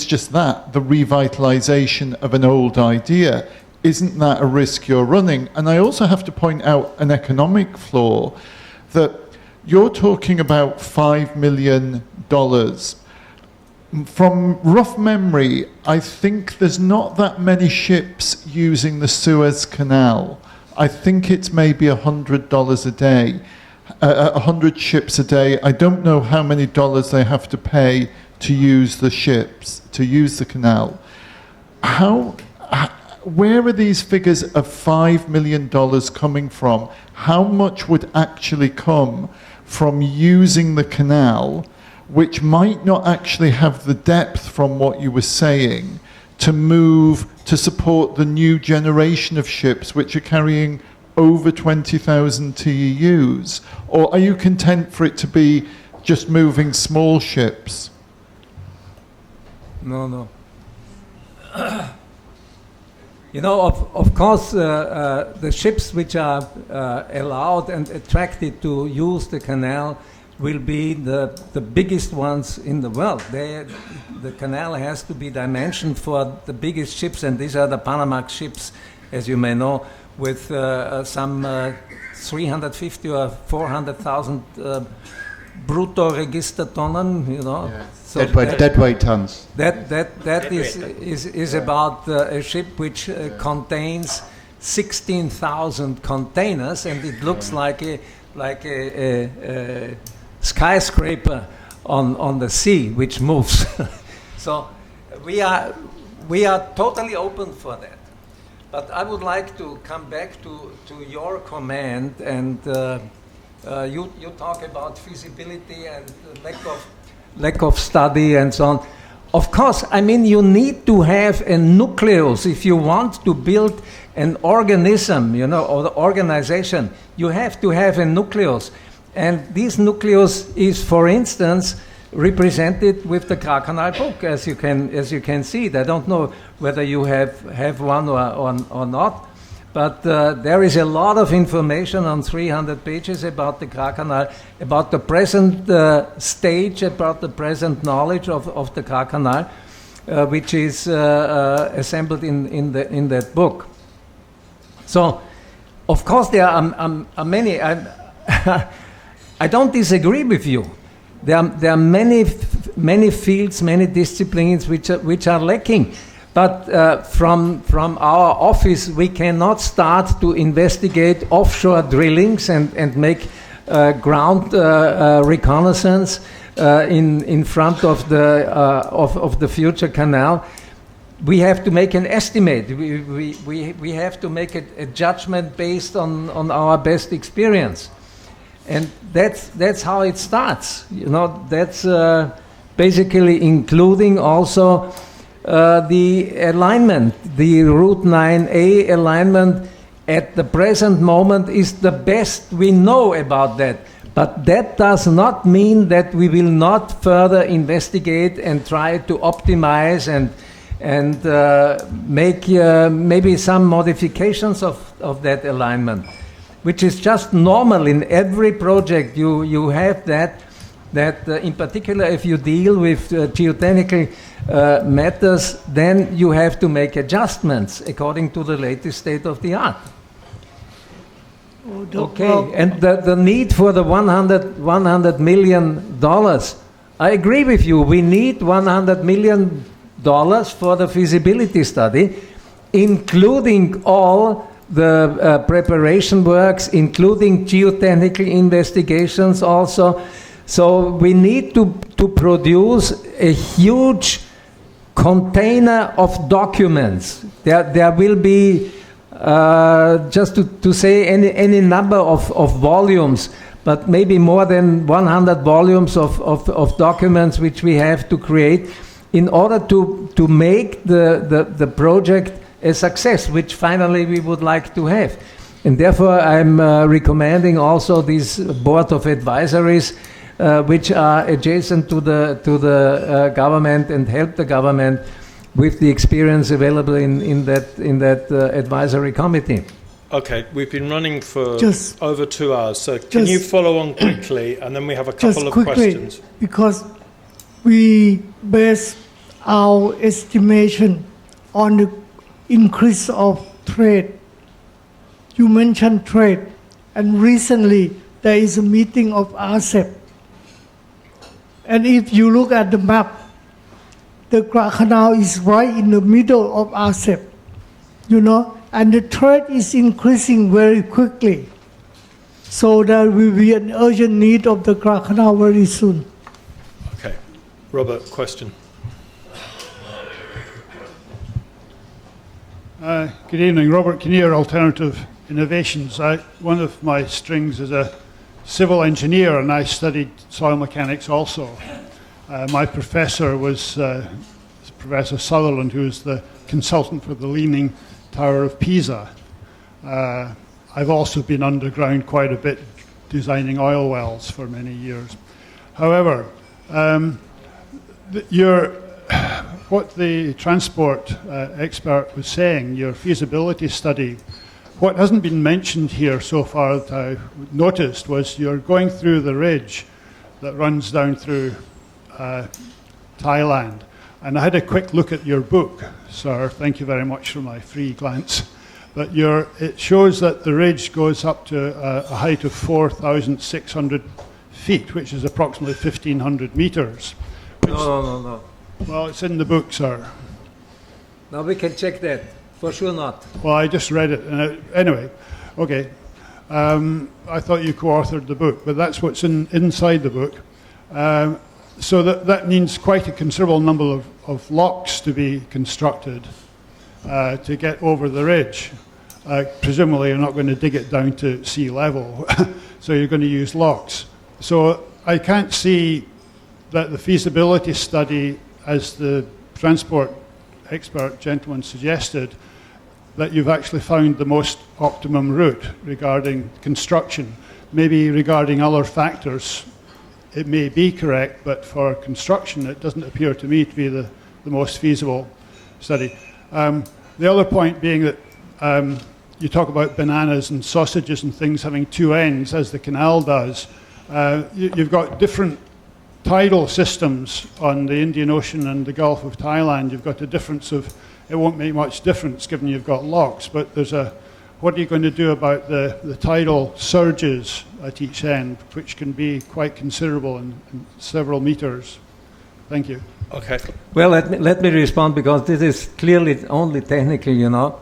just the revitalization of an old idea. isn't that a risk you're running? And I also have to point out an economic flaw, that you're talking about $5 million. From rough memory, I think there's not that many ships using the Suez Canal. I think it's maybe $100 a day, 100 ships a day. I don't know how many dollars they have to pay to use the ships, to use the canal. Where are these figures of $5 million coming from? How much would actually come from using the canal, which might not actually have the depth from what you were saying, to move to support the new generation of ships which are carrying over 20,000 TEUs? Or are you content for it to be just moving small ships? No. You know, of course, the ships which are allowed and attracted to use the canal will be the biggest ones in the world. The canal has to be dimensioned for the biggest ships, and these are the Panama ships, as you may know, with some 350 or 400,000 brutto register tonnen, you know. Yeah. So deadweight tons. That is about a ship which contains 16,000 containers, and it looks like a skyscraper on the sea which moves. So we are totally open for that. But I would like to come back to your comment, and you talk about feasibility and lack of study and so on. Of course, I mean, you need to have a nucleus if you want to build an organism, you know, or the organization. You have to have a nucleus. And this nucleus is, for instance, represented with the Kra Canal book, as you can see. I don't know whether you have one or not, but there is a lot of information on 300 pages about the Kra Canal, about the present stage, about the present knowledge of the Kra Canal, which is assembled in that book. So, of course, there are many. I don't disagree with you. There are many fields, many disciplines which are lacking. But from our office, we cannot start to investigate offshore drillings and make ground reconnaissance in front of the future canal. We have to make an estimate. We have to make a judgment based on our best experience. And that's how it starts. You know, that's basically including also the alignment. The Route 9A alignment at the present moment is the best we know about that. But that does not mean that we will not further investigate and try to optimize and make maybe some modifications of that alignment, which is just normal in every project. You have that in particular, if you deal with geotechnical matters, then you have to make adjustments according to the latest state of the art. Okay, and the need for the $100 million, I agree with you. We need $100 million for the feasibility study, including all the preparation works, including geotechnical investigations also. So we need to produce a huge container of documents. There will be, just to say any number of volumes, but maybe more than 100 volumes of documents which we have to create in order to make the project a success, which finally we would like to have. And therefore I'm recommending also this board of advisories which are adjacent to the government and help the government with the experience available in that advisory committee. Okay, we've been running for over 2 hours, so can you follow on quickly, and then we have a couple of questions. Because we base our estimation on the increase of trade. You mentioned trade, and recently there is a meeting of RCEP. And if you look at the map, the Kra Canal is right in the middle of RCEP, and the trade is increasing very quickly. So there will be an urgent need of the Kra Canal very soon. Okay. Robert, question. Good evening. Robert Kinnear, Alternative Innovations. One of my strings is a civil engineer, and I studied soil mechanics also. My professor was Professor Sutherland, who is the consultant for the Leaning Tower of Pisa. I've also been underground quite a bit, designing oil wells for many years. However, what the transport expert was saying, your feasibility study, what hasn't been mentioned here so far that I noticed was you're going through the ridge that runs down through Thailand. And I had a quick look at your book, sir. Thank you very much for my free glance. But it shows that the ridge goes up to a height of 4,600 feet, which is approximately 1,500 meters. No. Well, it's in the book, sir. Now we can check that. For sure not. Well, I just read it. Anyway, okay. I thought you co-authored the book, but that's what's inside the book. So that means quite a considerable number of locks to be constructed to get over the ridge. Presumably you're not going to dig it down to sea level, so you're going to use locks. So I can't see that the feasibility study, as the transport expert gentleman suggested, that you've actually found the most optimum route regarding construction. Maybe regarding other factors, it may be correct, but for construction, it doesn't appear to me to be the most feasible study. The other point being that you talk about bananas and sausages and things having two ends, as the canal does. You've got different tidal systems on the Indian Ocean and the Gulf of Thailand. You've got a difference of, it won't make much difference given you've got locks, but what are you going to do about the tidal surges at each end, which can be quite considerable in several meters? Thank you. Okay. Well, let me respond, because this is clearly only technical,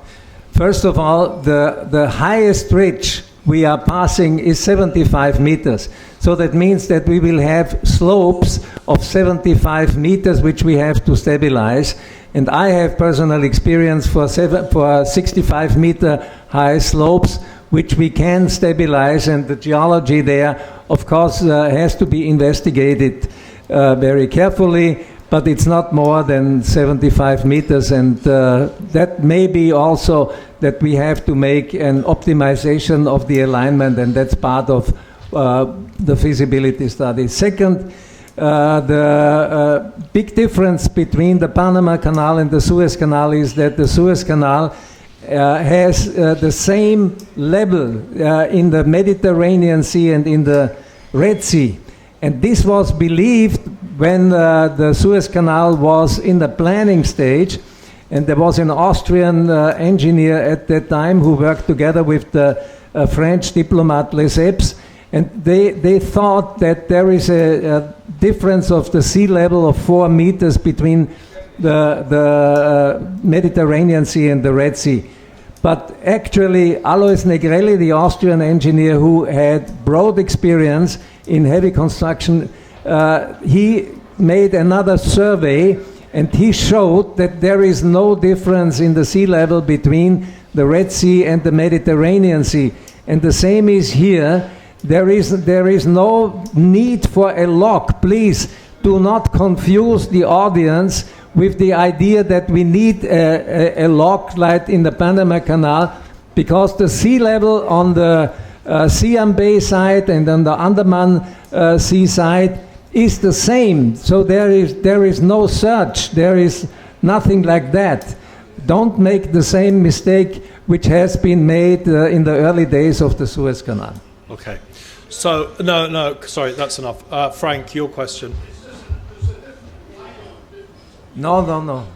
First of all, the highest ridge we are passing is 75 meters. So that means that we will have slopes of 75 meters which we have to stabilize. And I have personal experience for 65 meter high slopes which we can stabilize, and the geology there, of course, has to be investigated very carefully, but it's not more than 75 meters, and that may be also that we have to make an optimization of the alignment, and that's part of the feasibility study. Second, the big difference between the Panama Canal and the Suez Canal is that the Suez Canal has the same level in the Mediterranean Sea and in the Red Sea. And this was believed when the Suez Canal was in the planning stage, and there was an Austrian engineer at that time who worked together with the French diplomat Lesseps, and they thought that there is a difference of the sea level of 4 meters between the Mediterranean Sea and the Red Sea. But actually, Alois Negrelli, the Austrian engineer who had broad experience in heavy construction, he made another survey, and he showed that there is no difference in the sea level between the Red Sea and the Mediterranean Sea. And the same is here. There is no need for a lock. Please do not confuse the audience with the idea that we need a lock like in the Panama Canal, because the sea level on the Siam Bay side and on the Andaman Sea side is the same. So there is no search. There is nothing like that. Don't make the same mistake which has been made in the early days of the Suez Canal. Okay. So, no, sorry, that's enough. Frank, your question. No.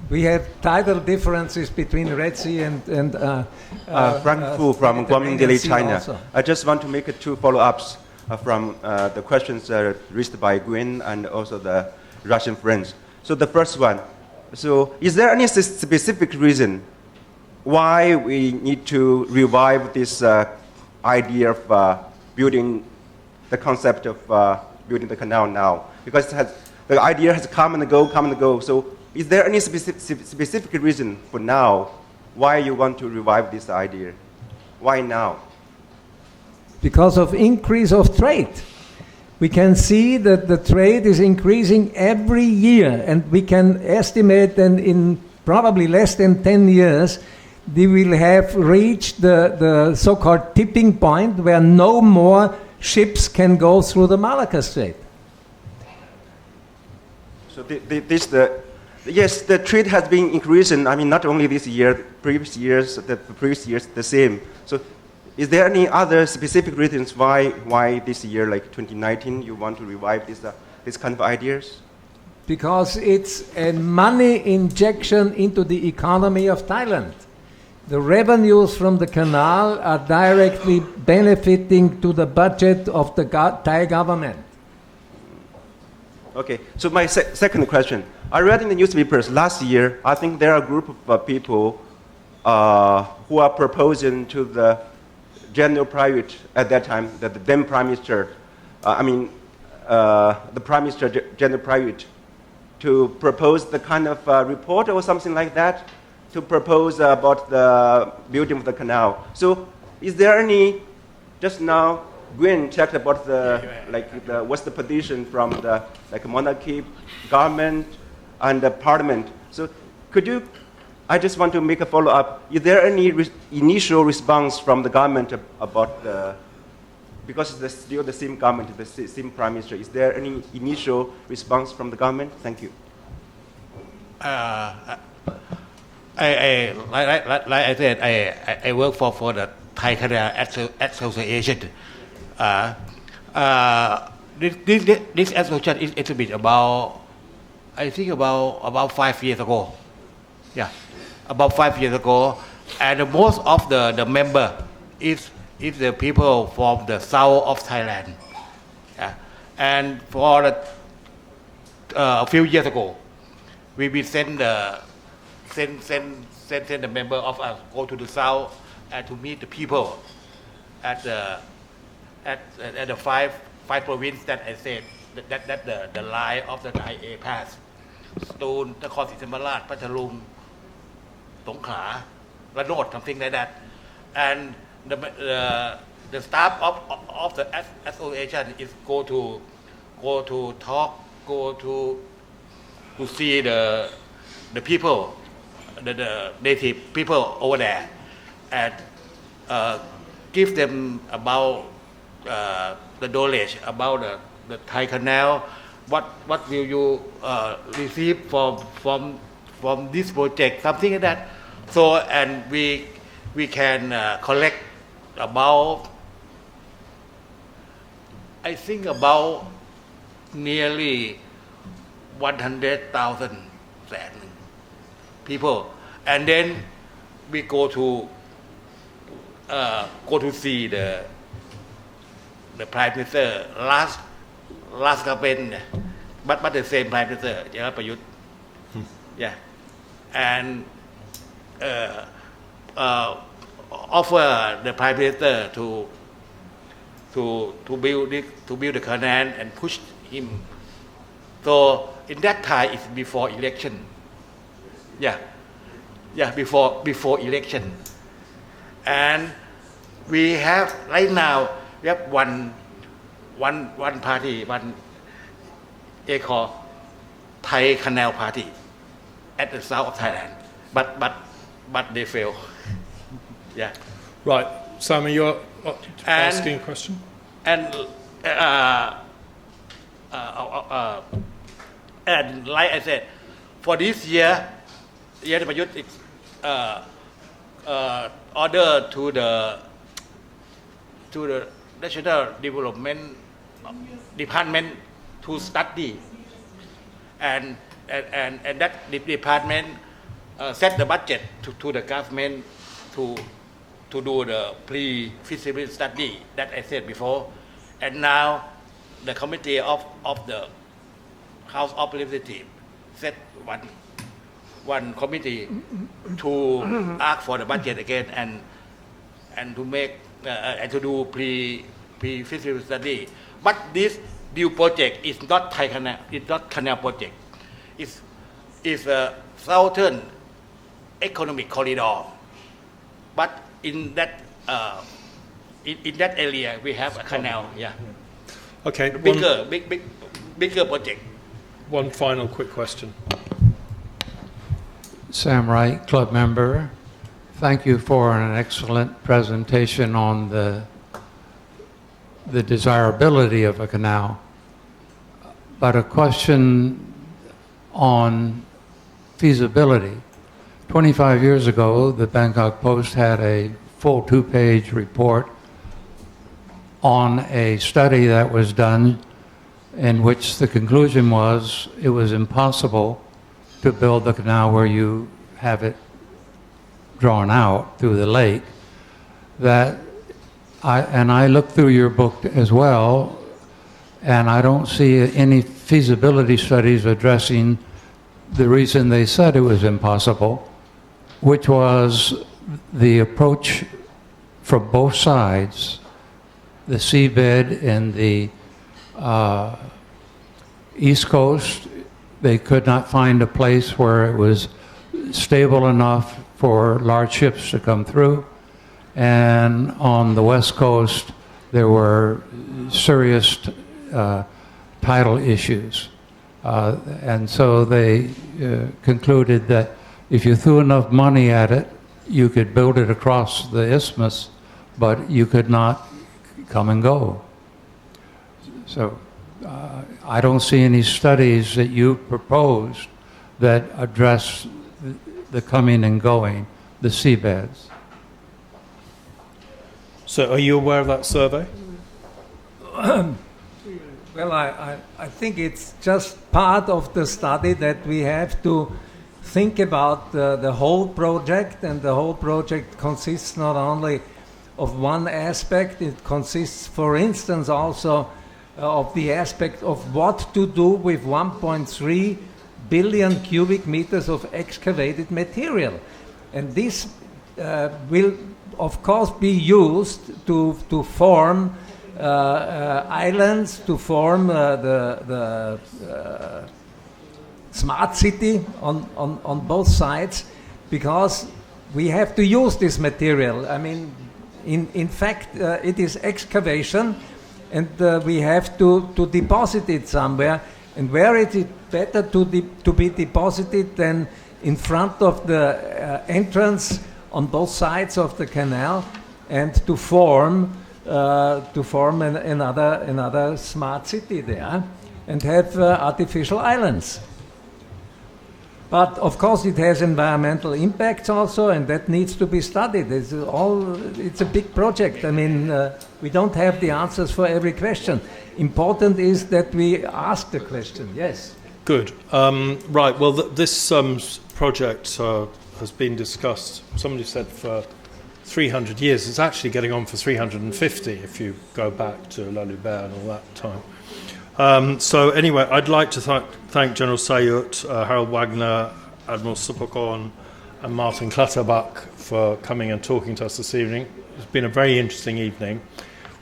We have tidal differences between Red Sea and Frank Fu from Guangming Daily, Sea China. also. I just want to make two follow-ups from the questions raised by Gwen and also the Russian friends. So the first one, so is there any specific reason why we need to revive this idea of building the concept of building the canal now? Because the idea has come and go. So is there any specific reason for now why you want to revive this idea? Why now? Because of increase of trade. We can see that the trade is increasing every year, and we can estimate that in probably less than 10 years, they will have reached the so-called tipping point where no more ships can go through the Malacca Strait. So yes, the trade has been increasing. I mean, not only this year, previous years, the same. So is there any other specific reasons why this year, like 2019, you want to revive this kind of ideas? Because it's a money injection into the economy of Thailand. The revenues from the canal are directly benefiting to the budget of the Thai government. Okay, so my second question. I read in the newspapers last year, I think there are a group of people who are proposing to the general private at that time, that the then Prime Minister, the Prime Minister, general private, to propose the kind of report or something like that, to propose about the building of the canal. So is there any, just now, Gwen checked about what's the position from the monarchy, government, and the parliament. So could you, I just want to make a follow-up. Is there any initial response from the government about because it's still the same government, the same prime minister, is there any initial response from the government? Thank you. Like I said, I work for the Thai Canal Association. This association is established about, I think about 5 years ago. Yeah, about 5 years ago, and most of the member is the people from the south of Thailand. Yeah, and for a few years ago, we send the member of us go to the south and to meet the people at the five provinces that I said that the line of the Thai A pass, Stone, Nakhonศรีธรรมราช Patharung, Songkhla, Ranod, something like that, and the staff of the association is go to talk, go to see the people, the native people over there, and give them about the knowledge about the Thai Canal. What will you receive from this project, something like that. So, and we can collect about, I think about nearly 100,000 people, and then we go to see the Prime Minister last campaign, but the same Prime Minister, Prayut. Yeah, and offer the Prime Minister to build the canal and push him. So in that time, it's before election. Yeah, before election, and we have right now we have one party, one they call Thai Canal Party at the south of Thailand, but they fail. Yeah. Right, Simon, you're asking a question. And like I said, for this year, Prayut order to the National Development Department to study, and that department set the budget to the government to do the pre-feasibility study that I said before, and now the committee of the House of Representatives set one committee to ask for the budget again and to make and to do pre-feasibility study. But this new project is not Thai Canal. It's not canal project. It's a southern economic corridor. But in that area we have a canal. Yeah. Okay. Bigger project. One final quick question. Sam Wright, club member. Thank you for an excellent presentation on the desirability of a canal. But a question on feasibility. 25 years ago, the Bangkok Post had a full 2-page report on a study that was done in which the conclusion was it was impossible to build the canal where you have it drawn out through the lake. I looked through your book as well, and I don't see any feasibility studies addressing the reason they said it was impossible, which was the approach from both sides, the seabed and the East Coast. They could not find a place where it was stable enough for large ships to come through. And on the West Coast, there were serious tidal issues. And so they concluded that if you threw enough money at it, you could build it across the Isthmus, but you could not come and go. So I don't see any studies that you proposed that address the coming and going, the seabeds. So are you aware of that survey? Well, I think it's just part of the study that we have to think about the whole project, and the whole project consists not only of one aspect, it consists, for instance, also of the aspect of what to do with 1.3 billion cubic meters of excavated material. And this will, of course, be used to form islands, to form the smart city on both sides, because we have to use this material. I mean, in fact, it is excavation, and we have to deposit it somewhere. And where is it better to be deposited than in front of the entrance on both sides of the canal, and to form another smart city there, and have artificial islands. But of course it has environmental impacts also, and that needs to be studied. It's a big project. I mean, we don't have the answers for every question. Important is that we ask the question. Yes. Good. Right. Well, this project has been discussed, somebody said, for 300 years. It's actually getting on for 350 if you go back to La Lubert and all that time. So anyway, I'd like to thank General Saiyud, Harald Wagner, Admiral Supakon, and Martin Clutterbuck for coming and talking to us this evening. It's been a very interesting evening.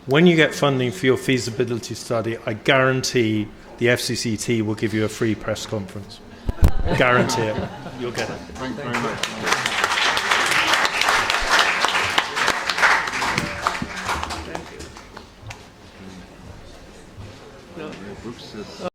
When you get funding for your feasibility study, I guarantee the FCCT will give you a free press conference. Guarantee it. You'll get it. Thank you very much.